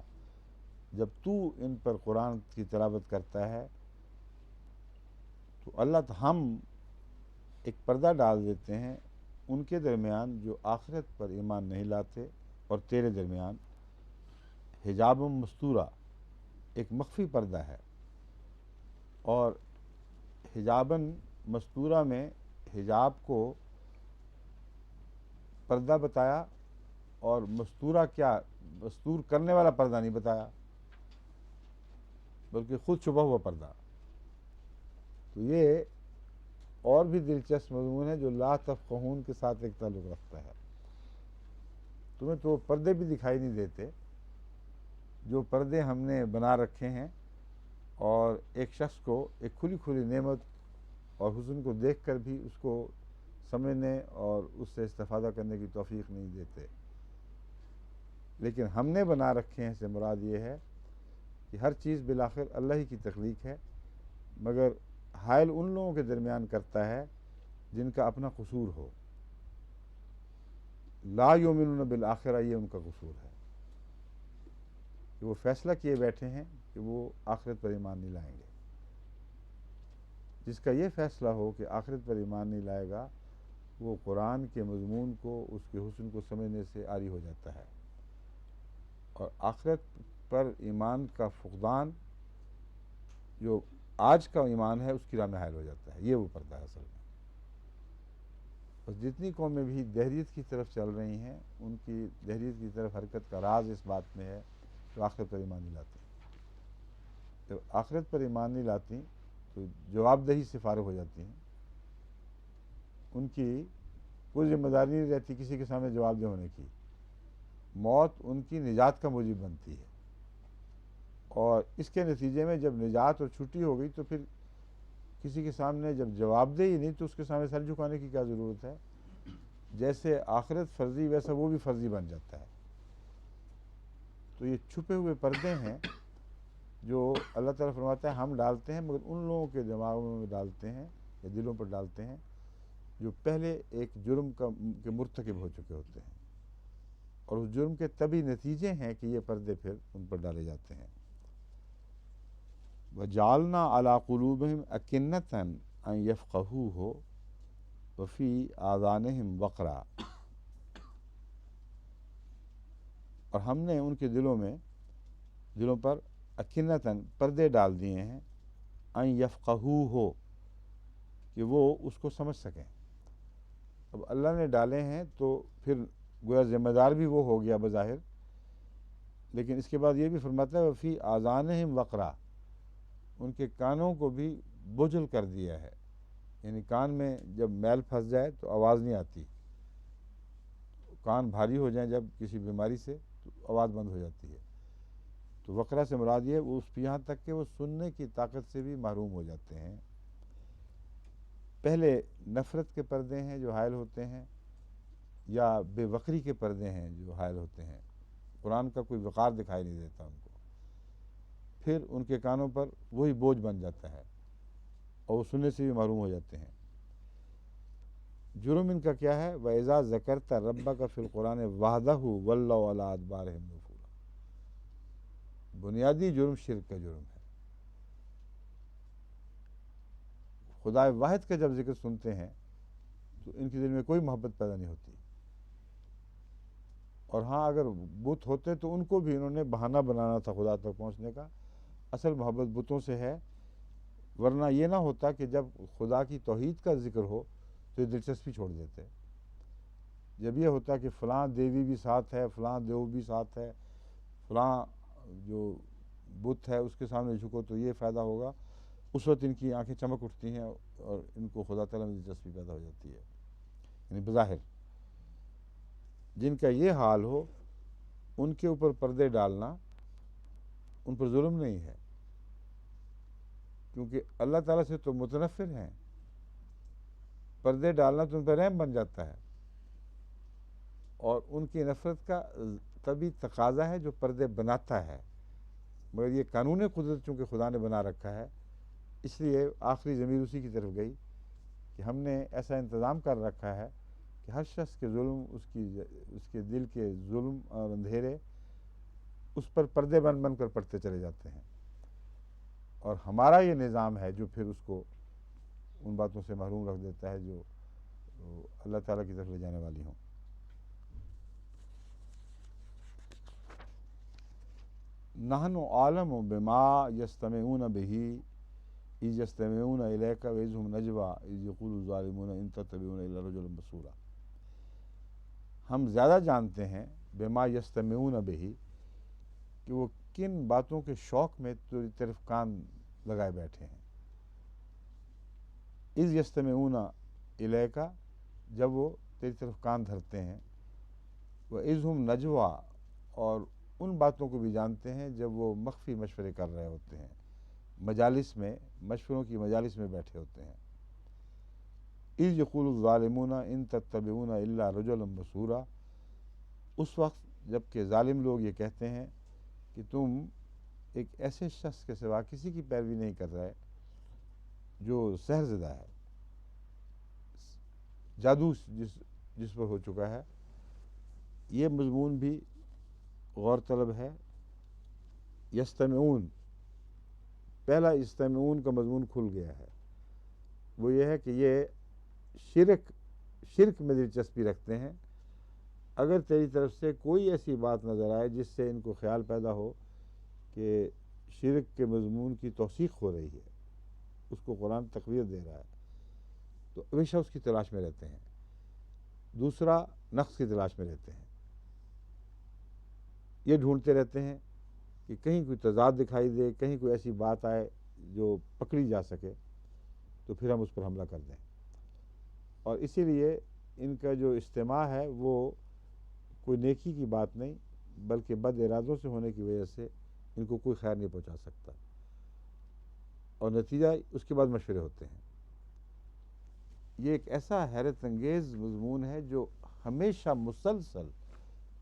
جب تو ان پر قرآن کی تلاوت کرتا ہے تو ہم ایک پردہ ڈال دیتے ہیں ان کے درمیان جو آخرت پر ایمان نہیں لاتے اور تیرے درمیان، حجاب مستورہ ایک مخفی پردہ ہے۔ اور حجاباً مستورہ میں حجاب کو پردہ بتایا، اور مستورہ کیا، مستور کرنے والا پردہ نہیں بتایا بلکہ خود چھپا ہوا پردہ۔ تو یہ اور بھی دلچسپ مضمون ہے جو لا تفقہون کے ساتھ ایک تعلق رکھتا ہے۔ تمہیں تو پردے بھی دکھائی نہیں دیتے جو پردے ہم نے بنا رکھے ہیں، اور ایک شخص کو ایک کھلی کھلی نعمت اور حسن کو دیکھ کر بھی اس کو سمجھنے اور اس سے استفادہ کرنے کی توفیق نہیں دیتے۔ لیکن ہم نے بنا رکھے ہیں سے مراد یہ ہے کہ ہر چیز بالآخر اللہ ہی کی تخلیق ہے، مگر حائل ان لوگوں کے درمیان کرتا ہے جن کا اپنا قصور ہو۔ لا یؤمنون بالآخرہ، یہ ان کا قصور ہے کہ وہ فیصلہ کیے بیٹھے ہیں کہ وہ آخرت پر ایمان نہیں لائیں گے۔ جس کا یہ فیصلہ ہو کہ آخرت پر ایمان نہیں لائے گا، وہ قرآن کے مضمون کو، اس کے حسن کو سمجھنے سے عاری ہو جاتا ہے، اور آخرت پر ایمان کا فقدان جو آج کا ایمان ہے اس کی راہ میں حائل ہو جاتا ہے۔ یہ وہ پردہ ہے اصل میں۔ اور جتنی قومیں بھی دہریت کی طرف چل رہی ہیں، ان کی دہریت کی طرف حرکت کا راز اس بات میں ہے کہ آخرت پر ایمان نہیں لاتی۔ جب آخرت پر ایمان نہیں لاتی تو جواب دہی سے فارغ ہو جاتی ہیں، ان کی کوئی ذمہ داری نہیں رہتی کسی کے سامنے جواب دہ ہونے کی۔ موت ان کی نجات کا موجب بنتی ہے، اور اس کے نتیجے میں جب نجات اور چھٹی ہو گئی تو پھر کسی کے سامنے جب جواب دے ہی نہیں تو اس کے سامنے سر جھکانے کی کیا ضرورت ہے؟ جیسے آخرت فرضی ویسا وہ بھی فرضی بن جاتا ہے۔ تو یہ چھپے ہوئے پردے ہیں جو اللہ تعالیٰ فرماتا ہے ہم ڈالتے ہیں، مگر ان لوگوں کے دماغوں میں ڈالتے ہیں یا دلوں پر ڈالتے ہیں جو پہلے ایک جرم کے مرتکب ہو چکے ہوتے ہیں، اور اس جرم کے تبھی نتیجے ہیں کہ یہ پردے پھر ان پر ڈالے جاتے ہیں۔ وَجَعَلْنَا عَلَىٰ قُلُوبِهِمْ أَكِنَّةً أَن يَفْقَهُوهُ وَفِي آذَانِهِمْ وَقْرًا، اور ہم نے ان کے دلوں پر اکنتاً پردے ڈال دیے ہیں، ان یفقہوہ، کہ وہ اس کو سمجھ سکیں۔ اب اللہ نے ڈالے ہیں تو پھر گویا ذمہ دار بھی وہ ہو گیا بظاہر، لیکن اس کے بعد یہ بھی فرماتا ہے وفی آذانہم وقرا، ان کے کانوں کو بھی بجل کر دیا ہے، یعنی کان میں جب میل پھنس جائے تو آواز نہیں آتی، کان بھاری ہو جائیں جب کسی بیماری سے تو آواز بند ہو جاتی ہے۔ تو وقرا سے مراد یہ وہ یہاں تک کہ وہ سننے کی طاقت سے بھی محروم ہو جاتے ہیں۔ پہلے نفرت کے پردے ہیں جو حائل ہوتے ہیں، یا بے وقری کے پردے ہیں جو حائل ہوتے ہیں، قرآن کا کوئی وقار دکھائی نہیں دیتا ان کو، پھر ان کے کانوں پر وہی بوجھ بن جاتا ہے اور وہ سننے سے بھی محروم ہو جاتے ہیں۔ جرم ان کا کیا ہے؟ وَإِذَا ذَكَرْتَ رَبَّكَ فِي الْقُرْآنِ وَحْدَهُ وَلَّوْا عَلَىٰ أَدْبَارِهِمْ نُفُورًا۔ بنیادی جرم شرک کا جرم ہے۔ خدا واحد کا جب ذکر سنتے ہیں تو ان کے دل میں کوئی محبت پیدا نہیں ہوتی، اور ہاں اگر بت ہوتے تو ان کو بھی انہوں نے بہانہ بنانا تھا خدا تک پہنچنے کا، اصل محبت بتوں سے ہے، ورنہ یہ نہ ہوتا کہ جب خدا کی توحید کا ذکر ہو تو یہ دلچسپی چھوڑ دیتے۔ جب یہ ہوتا کہ فلاں دیوی بھی ساتھ ہے، فلاں دیو بھی ساتھ ہے، فلاں جو بت ہے اس کے سامنے جھکو تو یہ فائدہ ہوگا، اس وقت ان کی آنکھیں چمک اٹھتی ہیں اور ان کو خدا تعالیٰ میں دلچسپی پیدا ہو جاتی ہے۔ یعنی بظاہر جن کا یہ حال ہو ان کے اوپر پردے ڈالنا ان پر ظلم نہیں ہے، کیونکہ اللہ تعالیٰ سے تو متنفر ہیں، پردے ڈالنا تو ان پر رحم بن جاتا ہے، اور ان کی نفرت کا طبی تقاضا ہے جو پردے بناتا ہے، مگر یہ قانون قدرت چونکہ خدا نے بنا رکھا ہے، اس لیے آخری ضمیر اسی کی طرف گئی کہ ہم نے ایسا انتظام کر رکھا ہے کہ ہر شخص کے ظلم، اس کے دل کے ظلم اور اندھیرے اس پر پردے بن بن کر پڑتے چلے جاتے ہیں، اور ہمارا یہ نظام ہے جو پھر اس کو ان باتوں سے محروم رکھ دیتا ہے جو اللہ تعالیٰ کی طرف لے جانے والی ہوں۔ نحن عالم بما یستمعون به اذ یستمعون الیک واذ هم نجوى اذ یقول الظالمون ان تتبعون الا رجلا مسحورا۔ ہم زیادہ جانتے ہیں بما یستمعون به کہ وہ کن باتوں کے شوق میں تیری طرف کان لگائے بیٹھے ہیں۔ اذ یستمعون الیک، جب وہ تیری طرف کان دھرتے ہیں، واذ هم نجوى، اور ان باتوں کو بھی جانتے ہیں جب وہ مخفی مشورے کر رہے ہوتے ہیں، مجالس میں، مشوروں کی مجالس میں بیٹھے ہوتے ہیں۔ اذ یقول الظالمون ان تتبعون الا رجلا مسحورا، اس وقت جب کہ ظالم لوگ یہ کہتے ہیں کہ تم ایک ایسے شخص کے سوا کسی کی پیروی نہیں کر رہے جو سحر زدہ ہے، جادو جس پر ہو چکا ہے۔ یہ مضمون بھی غور طلب ہے۔ یستمعون، پہلا یستمعون کا مضمون کھل گیا ہے، وہ یہ ہے کہ یہ شرک میں دلچسپی رکھتے ہیں۔ اگر تیری طرف سے کوئی ایسی بات نظر آئے جس سے ان کو خیال پیدا ہو کہ شرک کے مضمون کی توثیق ہو رہی ہے، اس کو قرآن تقویت دے رہا ہے، تو ہمیشہ اس کی تلاش میں رہتے ہیں۔ دوسرا، نقص کی تلاش میں رہتے ہیں، یہ ڈھونڈتے رہتے ہیں کہ کہیں کوئی تضاد دکھائی دے، کہیں کوئی ایسی بات آئے جو پکڑی جا سکے تو پھر ہم اس پر حملہ کر دیں۔ اور اسی لیے ان کا جو استماع ہے وہ کوئی نیکی کی بات نہیں، بلکہ بد ارادوں سے ہونے کی وجہ سے ان کو کوئی خیر نہیں پہنچا سکتا، اور نتیجہ اس کے بعد مشورے ہوتے ہیں۔ یہ ایک ایسا حیرت انگیز مضمون ہے جو ہمیشہ مسلسل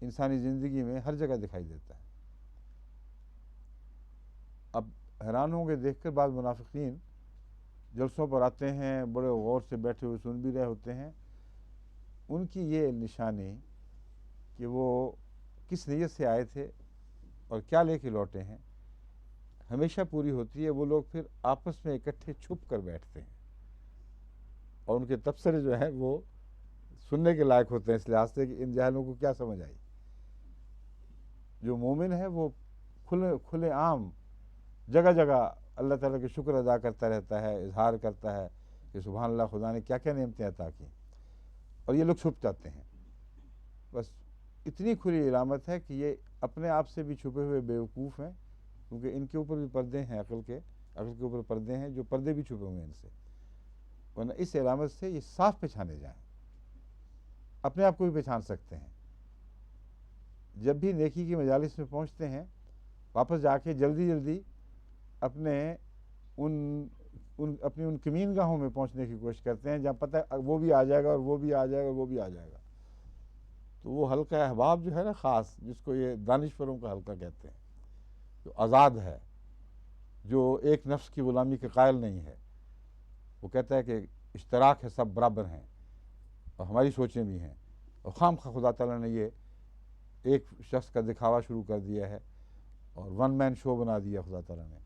انسانی زندگی میں ہر جگہ دکھائی دیتا ہے۔ اب حیران ہوں گے دیکھ کر، بعض منافقین جلسوں پر آتے ہیں، بڑے غور سے بیٹھے ہوئے سن بھی رہے ہوتے ہیں، ان کی یہ نشانی کہ وہ کس نیت سے آئے تھے اور کیا لے کے لوٹے ہیں ہمیشہ پوری ہوتی ہے۔ وہ لوگ پھر آپس میں اکٹھے چھپ کر بیٹھتے ہیں، اور ان کے تبصرے جو ہیں وہ سننے کے لائق ہوتے ہیں، اس لحاظ سے کہ ان جاہلوں کو کیا سمجھ آئی۔ جو مومن ہے وہ کھلے عام جگہ جگہ اللہ تعالیٰ کے شکر ادا کرتا رہتا ہے، اظہار کرتا ہے کہ سبحان اللہ، خدا نے کیا کیا نعمتیں عطا کی، اور یہ لوگ چھپ جاتے ہیں۔ بس اتنی کھلی علامت ہے کہ یہ اپنے آپ سے بھی چھپے ہوئے بیوقوف ہیں، کیونکہ ان کے اوپر بھی پردے ہیں، عقل کے اوپر پردے ہیں، جو پردے بھی چھپے ہوئے ہیں ان سے، ورنہ اس علامت سے یہ صاف پہچانے جائیں، اپنے آپ کو بھی پہچان سکتے ہیں۔ جب بھی نیکی کی مجالس میں پہنچتے ہیں، واپس جا کے جلدی جلدی اپنی ان کمین گاہوں میں پہنچنے کی کوشش کرتے ہیں جہاں پتہ وہ بھی آ جائے گا اور وہ بھی آ جائے گا اور وہ بھی آ جائے گا۔ تو وہ حلقہ احباب جو ہے نا خاص، جس کو یہ دانشوروں کا حلقہ کہتے ہیں، جو آزاد ہے، جو ایک نفس کی غلامی کے قائل نہیں ہے، وہ کہتا ہے کہ اشتراک ہے، سب برابر ہیں، اور ہماری سوچیں بھی ہیں، اور خواہ خدا تعالیٰ نے یہ ایک شخص کا دکھاوا شروع کر دیا ہے اور ون مین شو بنا دیا خدا تعالیٰ نے۔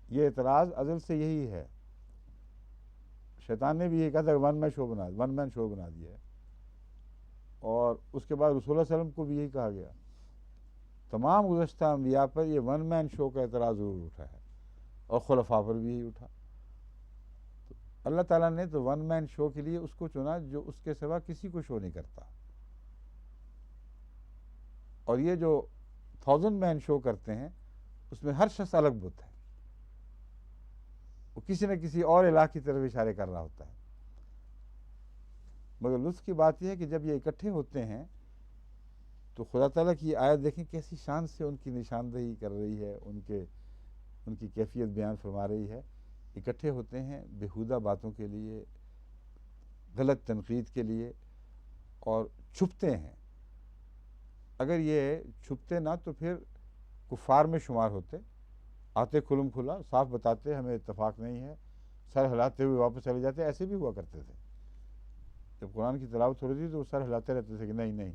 یہ اعتراض ازل سے یہی ہے، شیطان نے بھی یہ کہا تھا کہ ون مین شو بنا دیا ہے، اور اس کے بعد رسول اللہ علیہ وسلم کو بھی یہی کہا گیا۔ تمام گزشتہ انبیاء پر یہ ون مین شو کا اعتراض ضرور اٹھا ہے، اور خلفاء پر بھی یہی اٹھا۔ تو اللہ تعالیٰ نے تو ون مین شو کے لیے اس کو چنا جو اس کے سوا کسی کو شو نہیں کرتا، اور یہ جو 1000 مین شو کرتے ہیں اس میں ہر شخص الگ بت ہے، وہ کسی نہ کسی اور الہ کی طرف اشارے کر رہا ہوتا ہے۔ مگر لطف کی بات یہ ہے کہ جب یہ اکٹھے ہوتے ہیں تو خدا تعالیٰ کی آیت دیکھیں کیسی شان سے ان کی نشاندہی کر رہی ہے، ان کی کیفیت بیان فرما رہی ہے۔ اکٹھے ہوتے ہیں بیہودہ باتوں کے لیے، غلط تنقید کے لیے، اور چھپتے ہیں۔ اگر یہ چھپتے نہ تو پھر کفار میں شمار ہوتے، آتے کھلم کھلا، صاف بتاتے ہمیں اتفاق نہیں ہے، سر ہلاتے ہوئے واپس چلے جاتے، ایسے بھی ہوا کرتے تھے. جب قرآن کی تلاوت ہو رہی تھی تو وہ سر ہلاتے رہتے تھے کہ نہیں نہیں.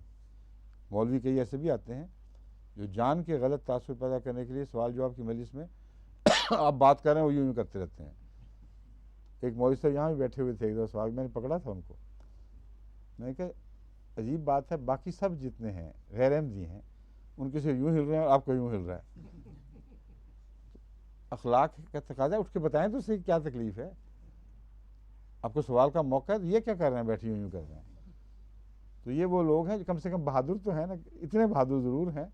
مولوی کئی ایسے بھی آتے ہیں جو جان کے غلط تاثر پیدا کرنے کے لیے سوال جواب کی مجلس میں آپ بات کر رہے ہیں وہ یوں کرتے رہتے ہیں. ایک مولوی صاحب یہاں بھی بیٹھے ہوئے تھے، ایک دو سوال میں نے پکڑا تھا ان کو. میں نے کہا عجیب بات ہے، باقی سب جتنے ہیں غیر احمدی ہیں ان کے سے یوں ہل رہے ہیں اور آپ کو یوں ہل رہا ہے. اخلاق کا تقاضا، اٹھ کے بتائیں تو صحیح کیا تکلیف ہے. آپ کو سوال کا موقع ہے تو یہ کیا کر رہے ہیں بیٹھے یوں کر رہے ہیں. تو یہ وہ لوگ ہیں جو کم سے کم بہادر تو ہیں نا، اتنے بہادر ضرور ہیں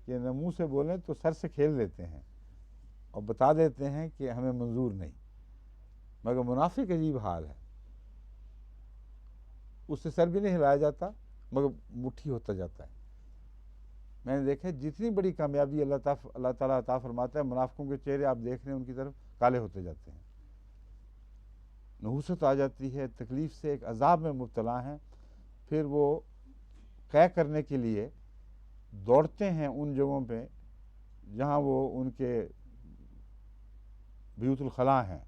کہ نہ منہ سے بولیں تو سر سے کھیل دیتے ہیں اور بتا دیتے ہیں کہ ہمیں منظور نہیں. مگر منافق عجیب حال ہے، اس سے سر بھی نہیں ہلایا جاتا مگر مٹھی ہوتا جاتا ہے. میں نے دیکھا جتنی بڑی کامیابی اللہ تعالیٰ عطا فرماتا ہے، منافقوں کے چہرے آپ دیکھ رہے ہیں ان کی طرف کالے ہوتے جاتے ہیں، نحوست آ جاتی ہے، تکلیف سے ایک عذاب میں مبتلا ہیں. پھر وہ قے کرنے کے لیے دوڑتے ہیں ان جگہوں پہ جہاں وہ ان کے بیوت الخلاء ہیں،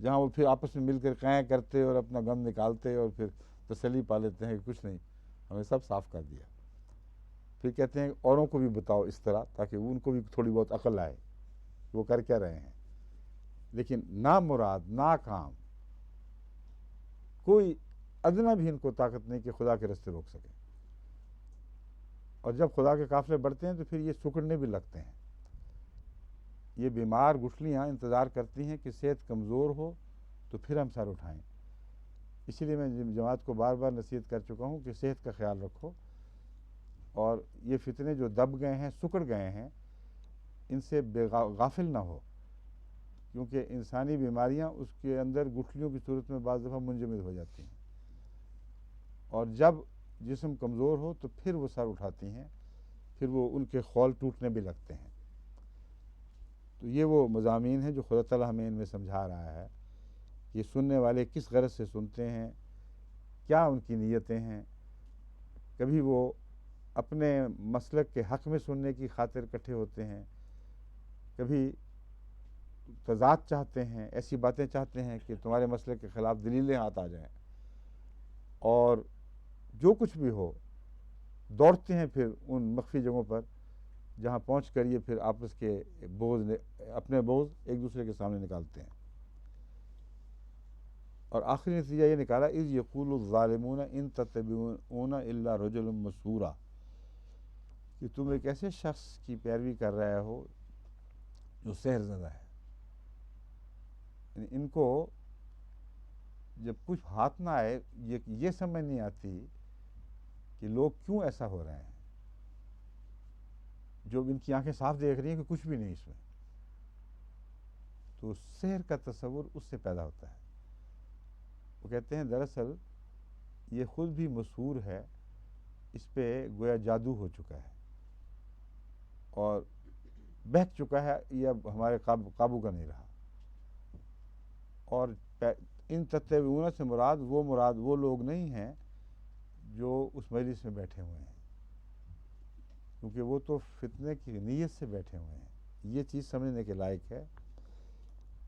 جہاں وہ پھر آپس میں مل کر قے کرتے اور اپنا غم نکالتے اور پھر تسلی پا لیتے ہیں کہ کچھ نہیں، ہمیں سب صاف کر دیا. پھر کہتے ہیں اوروں کو بھی بتاؤ اس طرح تاکہ ان کو بھی تھوڑی بہت عقل آئے وہ کر کیا رہے ہیں. لیکن نا مراد، ناکام، کوئی ادنا بھی ان کو طاقت نہیں کہ خدا کے راستے روک سکے. اور جب خدا کے قافلے بڑھتے ہیں تو پھر یہ سکڑنے بھی لگتے ہیں. یہ بیمار گٹھلیاں انتظار کرتی ہیں کہ صحت کمزور ہو تو پھر ہم سر اٹھائیں. اسی لیے میں جماعت کو بار بار نصیحت کر چکا ہوں کہ صحت کا خیال رکھو، اور یہ فتنے جو دب گئے ہیں، سکڑ گئے ہیں، ان سے غافل نہ ہو، کیونکہ انسانی بیماریاں اس کے اندر گٹھلیوں کی صورت میں بعض دفعہ منجمد ہو جاتی ہیں، اور جب جسم کمزور ہو تو پھر وہ سر اٹھاتی ہیں، پھر وہ ان کے خول ٹوٹنے بھی لگتے ہیں. تو یہ وہ مضامین ہیں جو خدا تعالیٰ ہمیں ان میں سمجھا رہا ہے کہ سننے والے کس غرض سے سنتے ہیں، کیا ان کی نیتیں ہیں. کبھی وہ اپنے مسلک کے حق میں سننے کی خاطر اکٹھے ہوتے ہیں، کبھی تضاد چاہتے ہیں، ایسی باتیں چاہتے ہیں کہ تمہارے مسلک کے خلاف دلیلیں ہاتھ آ جائیں، اور جو کچھ بھی ہو دوڑتے ہیں پھر ان مخفی جگہوں پر جہاں پہنچ کر یہ پھر آپس کے اپنے بوجھ ایک دوسرے کے سامنے نکالتے ہیں. اور آخری نتیجہ یہ نکالا اذ یقول الظالمون ان تتبعون الا رجلا مسحورا، کہ تم ایک ایسے شخص کی پیروی کر رہے ہو جو سحر زدہ ہے. یعنی ان کو جب کچھ ہاتھ نہ آئے یہ سمجھ نہیں آتی کہ لوگ کیوں ایسا ہو رہے ہیں، جو ان کی آنکھیں صاف دیکھ رہی ہیں کہ کچھ بھی نہیں اس میں. تو سحر کا تصور اس سے پیدا ہوتا ہے. وہ کہتے ہیں دراصل یہ خود بھی مسحور ہے، اس پہ گویا جادو ہو چکا ہے اور بہک چکا ہے، یہ اب ہمارے قابو کا نہیں رہا. اور ان تتبعون سے مراد وہ لوگ نہیں ہیں جو اس مجلس میں بیٹھے ہوئے ہیں، کیونکہ وہ تو فتنے کی نیت سے بیٹھے ہوئے ہیں. یہ چیز سمجھنے کے لائق ہے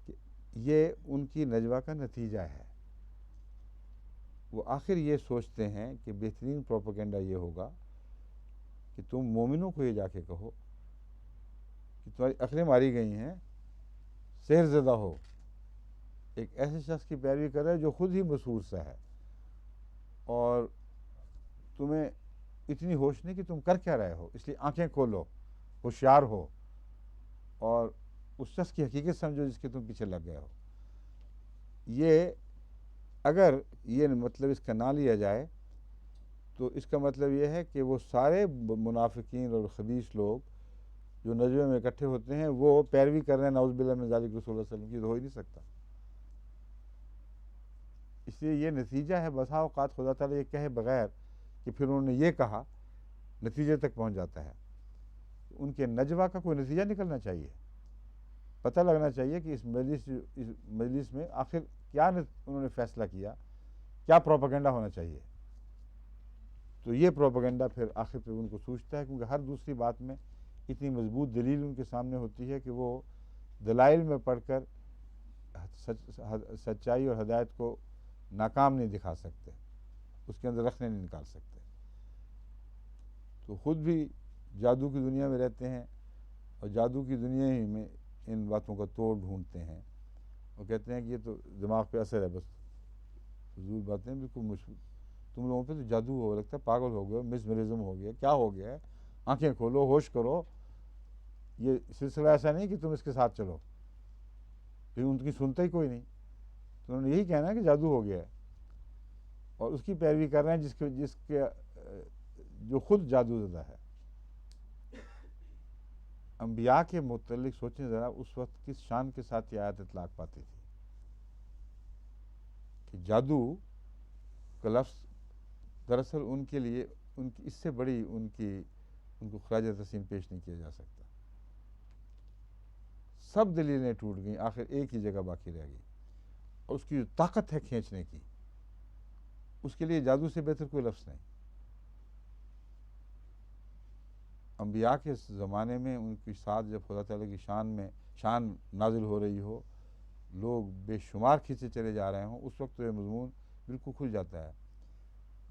کہ یہ ان کی نجوہ کا نتیجہ ہے. وہ آخر یہ سوچتے ہیں کہ بہترین پروپیگنڈا یہ ہوگا کہ تم مومنوں کو یہ جا کے کہو کہ تمہاری عقلیں ماری گئی ہیں، سحر زدہ ہو، ایک ایسے شخص کی پیروی کر رہے جو خود ہی مسحور سا ہے، اور تمہیں اتنی ہوش نہیں کہ تم کر کیا رہے ہو، اس لیے آنکھیں کھولو، ہوشیار ہو، اور اس شخص کی حقیقت سمجھو جس کے تم پیچھے لگ گئے ہو. یہ اگر یہ مطلب اس کا نہ لیا جائے تو اس کا مطلب یہ ہے کہ وہ سارے منافقین اور خبیث لوگ جو نجوے میں اکٹھے ہوتے ہیں وہ پیروی کر رہے ہیں نعوذ باللہ من ذالک رسول اللہ صلی اللہ علیہ وسلم کی، تو ہو ہی نہیں سکتا. اس لیے یہ نتیجہ ہے. بسا اوقات خدا تعالیٰ یہ کہے بغیر کہ پھر انہوں نے یہ کہا، نتیجے تک پہنچ جاتا ہے. ان کے نجوہ کا کوئی نتیجہ نکلنا چاہیے، پتہ لگنا چاہیے کہ اس مجلس میں آخر کیا انہوں نے فیصلہ کیا، کیا پروپیگنڈا ہونا چاہیے. تو یہ پروپیگنڈا پھر آخر پہ ان کو سوچتا ہے، کیونکہ ہر دوسری بات میں اتنی مضبوط دلیل ان کے سامنے ہوتی ہے کہ وہ دلائل میں پڑھ کر سچائی اور ہدایت کو ناکام نہیں دکھا سکتے، اس کے اندر رکھنے نہیں نکال سکتے. تو خود بھی جادو کی دنیا میں رہتے ہیں اور جادو کی دنیا ہی میں ان باتوں کا توڑ ڈھونڈتے ہیں اور کہتے ہیں کہ یہ تو دماغ پہ اثر ہے، بس فضول باتیں. بالکل تم لوگوں پہ تو جادو ہو، لگتا ہے پاگل ہو گئے، مسمرزم ہو گیا، کیا ہو گیا ہے؟ آنکھیں کھولو، ہوش کرو. یہ سلسلہ ایسا نہیں کہ تم اس کے ساتھ چلو. پھر ان کی سنتا ہی کوئی نہیں، تو انہوں نے یہی کہنا ہے کہ جادو ہو گیا ہے اور اس کی پیروی کر رہے ہیں جس کے جو خود جادو زدہ ہے. انبیاء کے متعلق سوچیں ذرا، اس وقت کس شان کے ساتھ یہ آیت اطلاق پاتی تھی کہ جادو کا لفظ دراصل ان کے لیے ان کی اس سے بڑی ان کو خراج تحسین پیش نہیں کیا جا سکتا. سب دلیلیں ٹوٹ گئیں، آخر ایک ہی جگہ باقی رہ گئی اور اس کی جو طاقت ہے کھینچنے کی، اس کے لیے جادو سے بہتر کوئی لفظ نہیں. انبیاء کے زمانے میں ان کی ساتھ جب خدا تعالیٰ کی شان نازل ہو رہی ہو، لوگ بے شمار کھینچے چلے جا رہے ہوں، اس وقت تو یہ مضمون بالکل کھل جاتا ہے.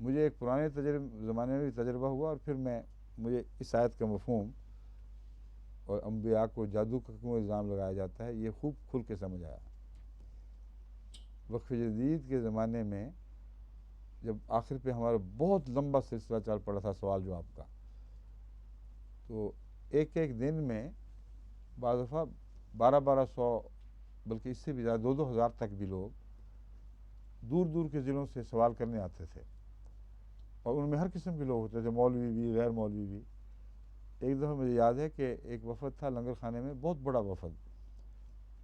مجھے ایک پرانے زمانے میں بھی تجربہ ہوا اور پھر مجھے اس آیت کا مفہوم اور انبیاء کو جادو کا کیوں الزام لگایا جاتا ہے یہ خوب کھل کے سمجھ آیا. وقف جدید کے زمانے میں جب آخر پہ ہمارا بہت لمبا سلسلہ چل پڑا تھا سوال جواب کا، تو ایک دن میں بعض دفعہ 1200 بلکہ اس سے بھی زیادہ 2000 تک بھی لوگ دور دور کے ضلعوں سے سوال کرنے آتے تھے اور ان میں ہر قسم کے لوگ ہوتے تھے، مولوی بھی، غیر مولوی بھی. ایک دفعہ مجھے یاد ہے کہ ایک وفد تھا لنگر خانے میں، بہت بڑا وفد،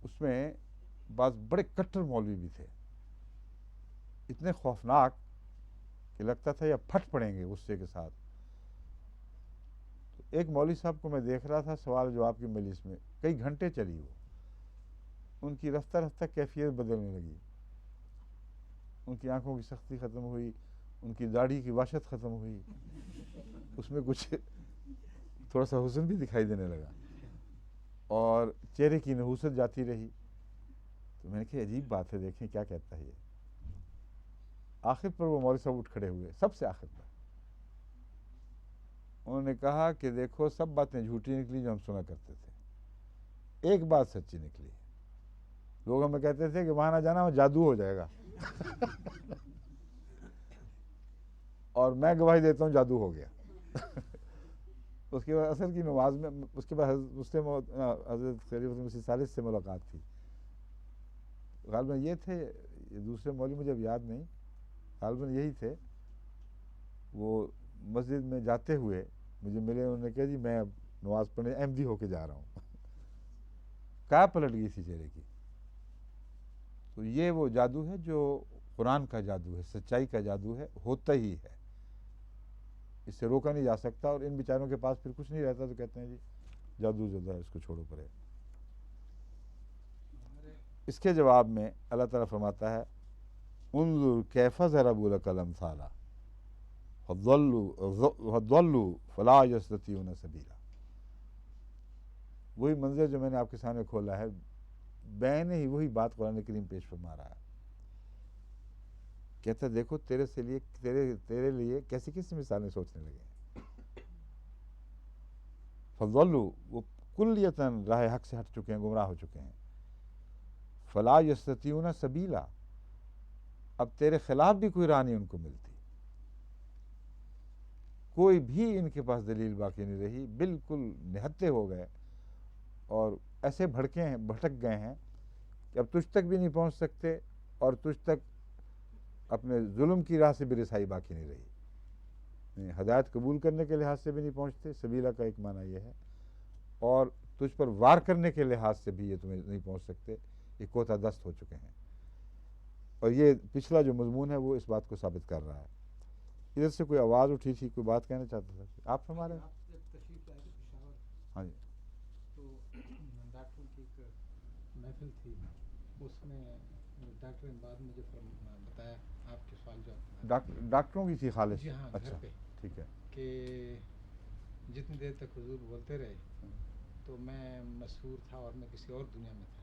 اس میں بعض بڑے کٹر مولوی بھی تھے، اتنے خوفناک کہ لگتا تھا یا پھٹ پڑیں گے غصے کے ساتھ. ایک مولوی صاحب کو میں دیکھ رہا تھا سوال جواب کی مجلس میں، کئی گھنٹے چلی وہ، ان کی رفتہ رفتہ کیفیت بدلنے لگی، ان کی آنکھوں کی سختی ختم ہوئی، ان کی داڑھی کی وحشت ختم ہوئی، اس میں کچھ تھوڑا سا حسن بھی دکھائی دینے لگا اور چہرے کی نحوست جاتی رہی. تو میں نے کہا عجیب بات ہے، دیکھیں کیا کہتا ہے یہ. آخر پر وہ مولوی صاحب اٹھ کھڑے ہوئے، سب سے آخر پر انہوں نے کہا کہ دیکھو سب باتیں جھوٹی نکلی جو ہم سنا کرتے تھے، ایک بات سچی نکلی. لوگ ہمیں کہتے تھے کہ وہاں نہ جانا، وہ جادو ہو جائے گا اور میں گواہی دیتا ہوں جادو ہو گیا. اس کے بعد عصر کی نماز میں اس کے بعد حضرت خلیفۃ مسیح ثالث سے ملاقات تھی، غالباً یہ تھے، یہ دوسرے مولوی مجھے اب یاد نہیں، غالباً یہی تھے. وہ مسجد میں جاتے ہوئے مجھے ملے، انہوں نے کہا جی میں اب نماز پڑھنے احمدی ہو کے جا رہا ہوں. کیا پلٹ گئی تھی چہرے کی. تو یہ وہ جادو ہے جو قرآن کا جادو ہے، سچائی کا جادو ہے، ہوتا ہی ہے، اس سے روکا نہیں جا سکتا. اور ان بیچاروں کے پاس پھر کچھ نہیں رہتا تو کہتے ہیں جی جادو زدہ ہے، اس کو چھوڑو پرے. اس کے جواب میں اللہ تعالیٰ فرماتا ہے انظر کیف ضربوا لک الامثال فضلوا فلا یستطیعون سبیلا. وہی منظر جو میں نے آپ کے سامنے کھولا ہے، بین ہی وہی بات قرآن کریم پیش فرما رہا ہے. کہتا ہے دیکھو تیرے لیے کیسی کیسی مثالیں سوچنے لگے. فضلوا، وہ کلیتاً راہ حق سے ہٹ چکے ہیں، گمراہ ہو چکے ہیں. فلا یستطیعون سبیلا، اب تیرے خلاف بھی کوئی راہ نہیں ان کو ملتی، کوئی بھی ان کے پاس دلیل باقی نہیں رہی، بالکل نہتے ہو گئے اور ایسے بھٹک گئے ہیں کہ اب تجھ تک بھی نہیں پہنچ سکتے اور تجھ تک اپنے ظلم کی راہ سے بھی رسائی باقی نہیں رہی. ہدایت قبول کرنے کے لحاظ سے بھی نہیں پہنچتے، سبیلا کا ایک معنی یہ ہے، اور تجھ پر وار کرنے کے لحاظ سے بھی یہ تمہیں نہیں پہنچ سکتے، یہ کوتا دست ہو چکے ہیں. اور یہ پچھلا جو مضمون ہے وہ اس بات کو ثابت کر رہا ہے. ادھر سے کوئی آواز اٹھی تھی، کوئی بات کہنا چاہتا تھا آپ ہمارے. تشریف لائے تھے پشاور، ہاں جی. تو ڈاکٹروں کی ایک محفل تھی، اس میں ڈاکٹر نے بعد مجھے بتایا آپ کے سوال جواب. ڈاکٹروں کی تھی خالص؟ جی ہاں، اچھا گھر پہ، ٹھیک ہے. کہ جتنی دیر تک حضور بولتے رہے تو میں مسحور تھا اور میں کسی اور دنیا میں تھا،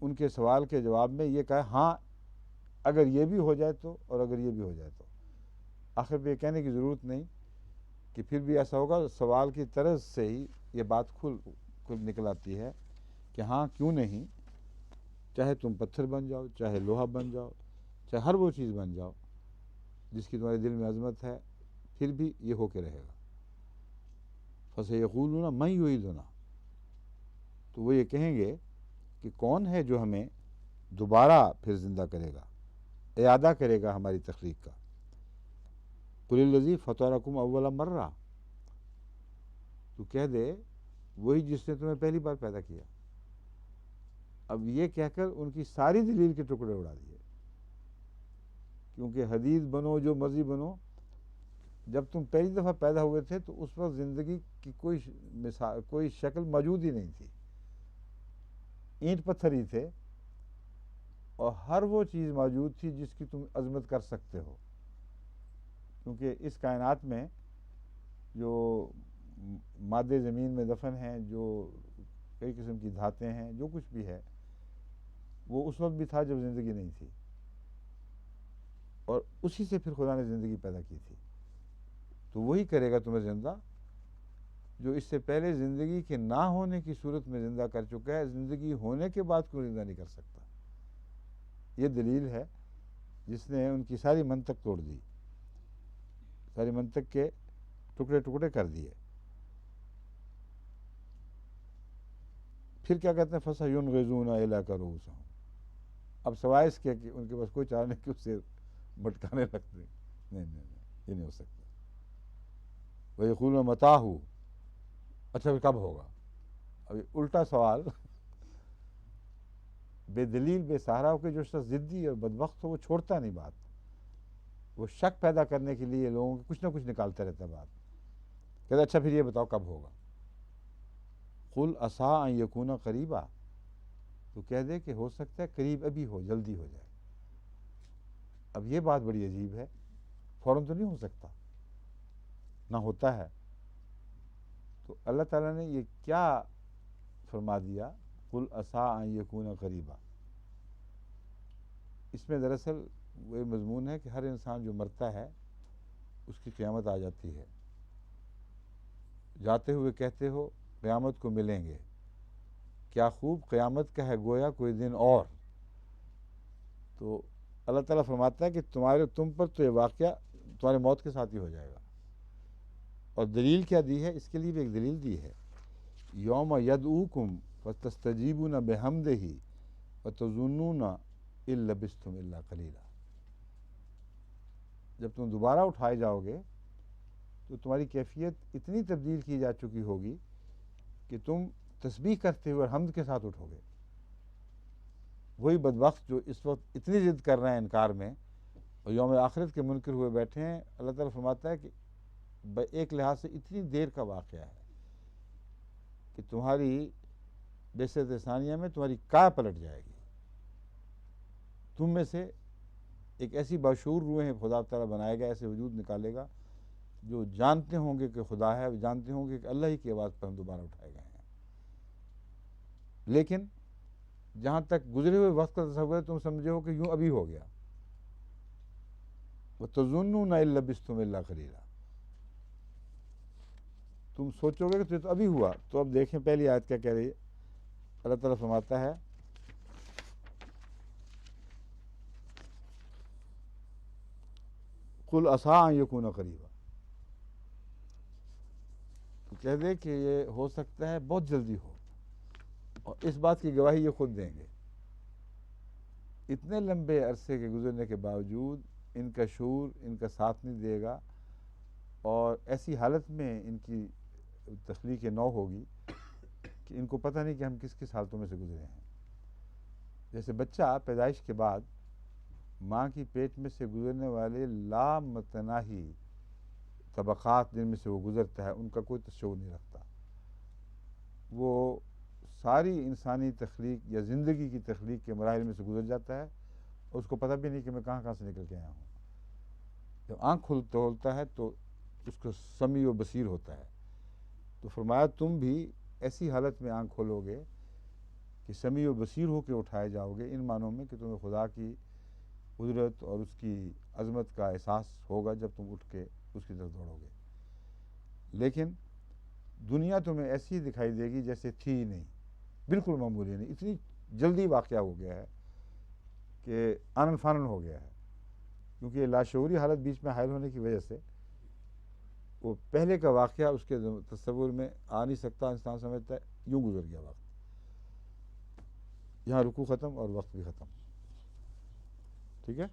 ان کے سوال کے جواب میں یہ کہا ہاں اگر یہ بھی ہو جائے تو اور اگر یہ بھی ہو جائے تو. آخر پہ یہ کہنے کی ضرورت نہیں کہ پھر بھی ایسا ہوگا. سوال کی طرز سے ہی یہ بات کھل نکل آتی ہے کہ ہاں کیوں نہیں, چاہے تم پتھر بن جاؤ, چاہے لوہا بن جاؤ, چاہے ہر وہ چیز بن جاؤ جس کی تمہارے دل میں عظمت ہے, پھر بھی یہ ہو کے رہے گا. فَسَيَقُولُونَ مَن يُعِيدُنَا, تو وہ یہ کہیں گے کہ کون ہے جو ہمیں دوبارہ پھر زندہ کرے گا, اعادہ کرے گا ہماری تخلیق کا. قُلِ الَّذِي فَطَرَكُمْ أَوَّلَ مَرَّةٍ, تو کہہ دے وہی جس نے تمہیں پہلی بار پیدا کیا. اب یہ کہہ کر ان کی ساری دلیل کے ٹکڑے اڑا دیے, کیونکہ حدید بنو جو مرضی بنو, جب تم پہلی دفعہ پیدا ہوئے تھے تو اس وقت زندگی کی کوئی شکل موجود ہی نہیں تھی, اینٹ پتھر ہی تھے, اور ہر وہ چیز موجود تھی جس کی تم عظمت کر سکتے ہو. کیونکہ اس کائنات میں جو مادے زمین میں دفن ہیں, جو کئی قسم کی دھاتیں ہیں, جو کچھ بھی ہے وہ اس وقت بھی تھا جب زندگی نہیں تھی, اور اسی سے پھر خدا نے زندگی پیدا کی تھی. تو وہی کرے گا تمہیں زندہ جو اس سے پہلے زندگی کے نہ ہونے کی صورت میں زندہ کر چکا ہے. زندگی ہونے کے بعد کوئی زندہ نہیں کر سکتا. یہ دلیل ہے جس نے ان کی ساری منطق توڑ دی, ساری منطق کے ٹکڑے ٹکڑے کر دیے. پھر کیا کہتے ہیں فَسَيُنْغِضُونَ إِلَيْكَ رُءُوسَهُمْ, اب سوائے اس کے کہ ان کے پاس کوئی چارہ نہیں کہ اس سے مٹکانے لگتے. نہیں, یہ نہیں ہو سکتا. وَيَقُولُونَ مَتَىٰ هُوَ, اچھا پھر کب ہوگا؟ ابھی الٹا سوال بے دلیل بے سہارا ہو کے جو شخص ضدی اور بدبخت ہو وہ چھوڑتا نہیں بات, وہ شک پیدا کرنے کے لیے لوگوں کو کچھ نہ کچھ نکالتا رہتا ہے بات. کہتا اچھا پھر یہ بتاؤ کب ہوگا؟ قُلْ عَسَىٰ أَن يَكُونَ قَرِيبًا, تو کہہ دے کہ ہو سکتا ہے قریب ابھی ہو, جلدی ہو جائے. اب یہ بات بڑی عجیب ہے, فوراً تو نہیں ہو سکتا, نہ ہوتا ہے. تو اللہ تعالیٰ نے یہ کیا فرما دیا قُلْ عَسَىٰ أَن يَكُونَ قَرِيبًا؟ اس میں دراصل وہ مضمون ہے کہ ہر انسان جو مرتا ہے اس کی قیامت آ جاتی ہے. جاتے ہوئے کہتے ہو قیامت کو ملیں گے, کیا خوب قیامت کا ہے گویا کوئی دن اور. تو اللہ تعالیٰ فرماتا ہے کہ تم پر تو یہ واقعہ تمہاری موت کے ساتھ ہی ہو جائے گا. اور دلیل کیا دی ہے؟ اس کے لیے بھی ایک دلیل دی ہے, یوم یدعوکم فَتَسْتَجِیبُونَ بِحَمْدِهِ وَتَظُنُّونَ إِن لَبِثْتُمْ إِلَّا قَلِيلًا. جب تم دوبارہ اٹھائے جاؤ گے تو تمہاری کیفیت اتنی تبدیل کی جا چکی ہوگی کہ تم تسبیح کرتے ہوئے اور حمد کے ساتھ اٹھو گے. وہی بدبخت جو اس وقت اتنی ضد کر رہے ہیں انکار میں اور یوم آخرت کے منکر ہوئے بیٹھے ہیں, اللہ تعالیٰ فرماتا ہے کہ ایک لحاظ سے اتنی دیر کا واقعہ ہے کہ تمہاری بعثت ثانیہ میں تمہاری کایا پلٹ جائے گی. تم میں سے ایک ایسی باشعور روحیں خدا تعالیٰ بنائے گا, ایسے وجود نکالے گا جو جانتے ہوں گے کہ خدا ہے, جانتے ہوں گے کہ اللہ ہی کی آواز پر ہم دوبارہ اٹھائے گئے ہیں. لیکن جہاں تک گزرے ہوئے وقت کا تصور ہے تم سمجھے ہو کہ یوں ابھی ہو گیا. وَتَظُنُّونَ إِن لَبِثْتُمْ إِلَّا قَلِيلًا, تم سوچو گے کہ تو ابھی ہوا. تو اب دیکھیں پہلی آیت کیا کہہ رہی ہے. اللہ تعالیٰ فرماتا ہے قُلْ عَسَىٰ أَن يَكُونَ قَرِيبًا, تو کہہ دے کہ یہ ہو سکتا ہے بہت جلدی ہو, اور اس بات کی گواہی یہ خود دیں گے. اتنے لمبے عرصے کے گزرنے کے باوجود ان کا شعور ان کا ساتھ نہیں دے گا, اور ایسی حالت میں ان کی تخلیق نو ہوگی کہ ان کو پتہ نہیں کہ ہم کس کس حالتوں میں سے گزرے ہیں. جیسے بچہ پیدائش کے بعد ماں کی پیٹ میں سے گزرنے والے لامتناہی طبقات جن میں سے وہ گزرتا ہے ان کا کوئی تصور نہیں رکھتا. وہ ساری انسانی تخلیق یا زندگی کی تخلیق کے مراحل میں سے گزر جاتا ہے اور اس کو پتہ بھی نہیں کہ میں کہاں کہاں سے نکل کے آیا ہوں. جب آنکھ کھولتا ہے تو اس کو سمیع و بصیر ہوتا ہے. تو فرمایا تم بھی ایسی حالت میں آنکھ کھولو گے کہ سمیع و بصیر ہو کے اٹھائے جاؤ گے، ان معنوں میں کہ تمہیں خدا کی قدرت اور اس کی عظمت کا احساس ہوگا جب تم اٹھ کے اس کی طرف دوڑو گے۔ لیکن دنیا تمہیں ایسی دکھائی دے گی جیسے تھی ہی نہیں، بالکل معمولی نہیں، اتنی جلدی واقعہ ہو گیا ہے کہ آنن فانن ہو گیا ہے، کیونکہ یہ لاشعوری حالت بیچ میں حائل ہونے کی وجہ سے وہ پہلے کا واقعہ اس کے تصور میں آ نہیں سکتا، انسان سمجھتا ہے یوں گزر گیا وقت، یہاں رکوع ختم اور وقت بھی ختم، ٹھیک ہے۔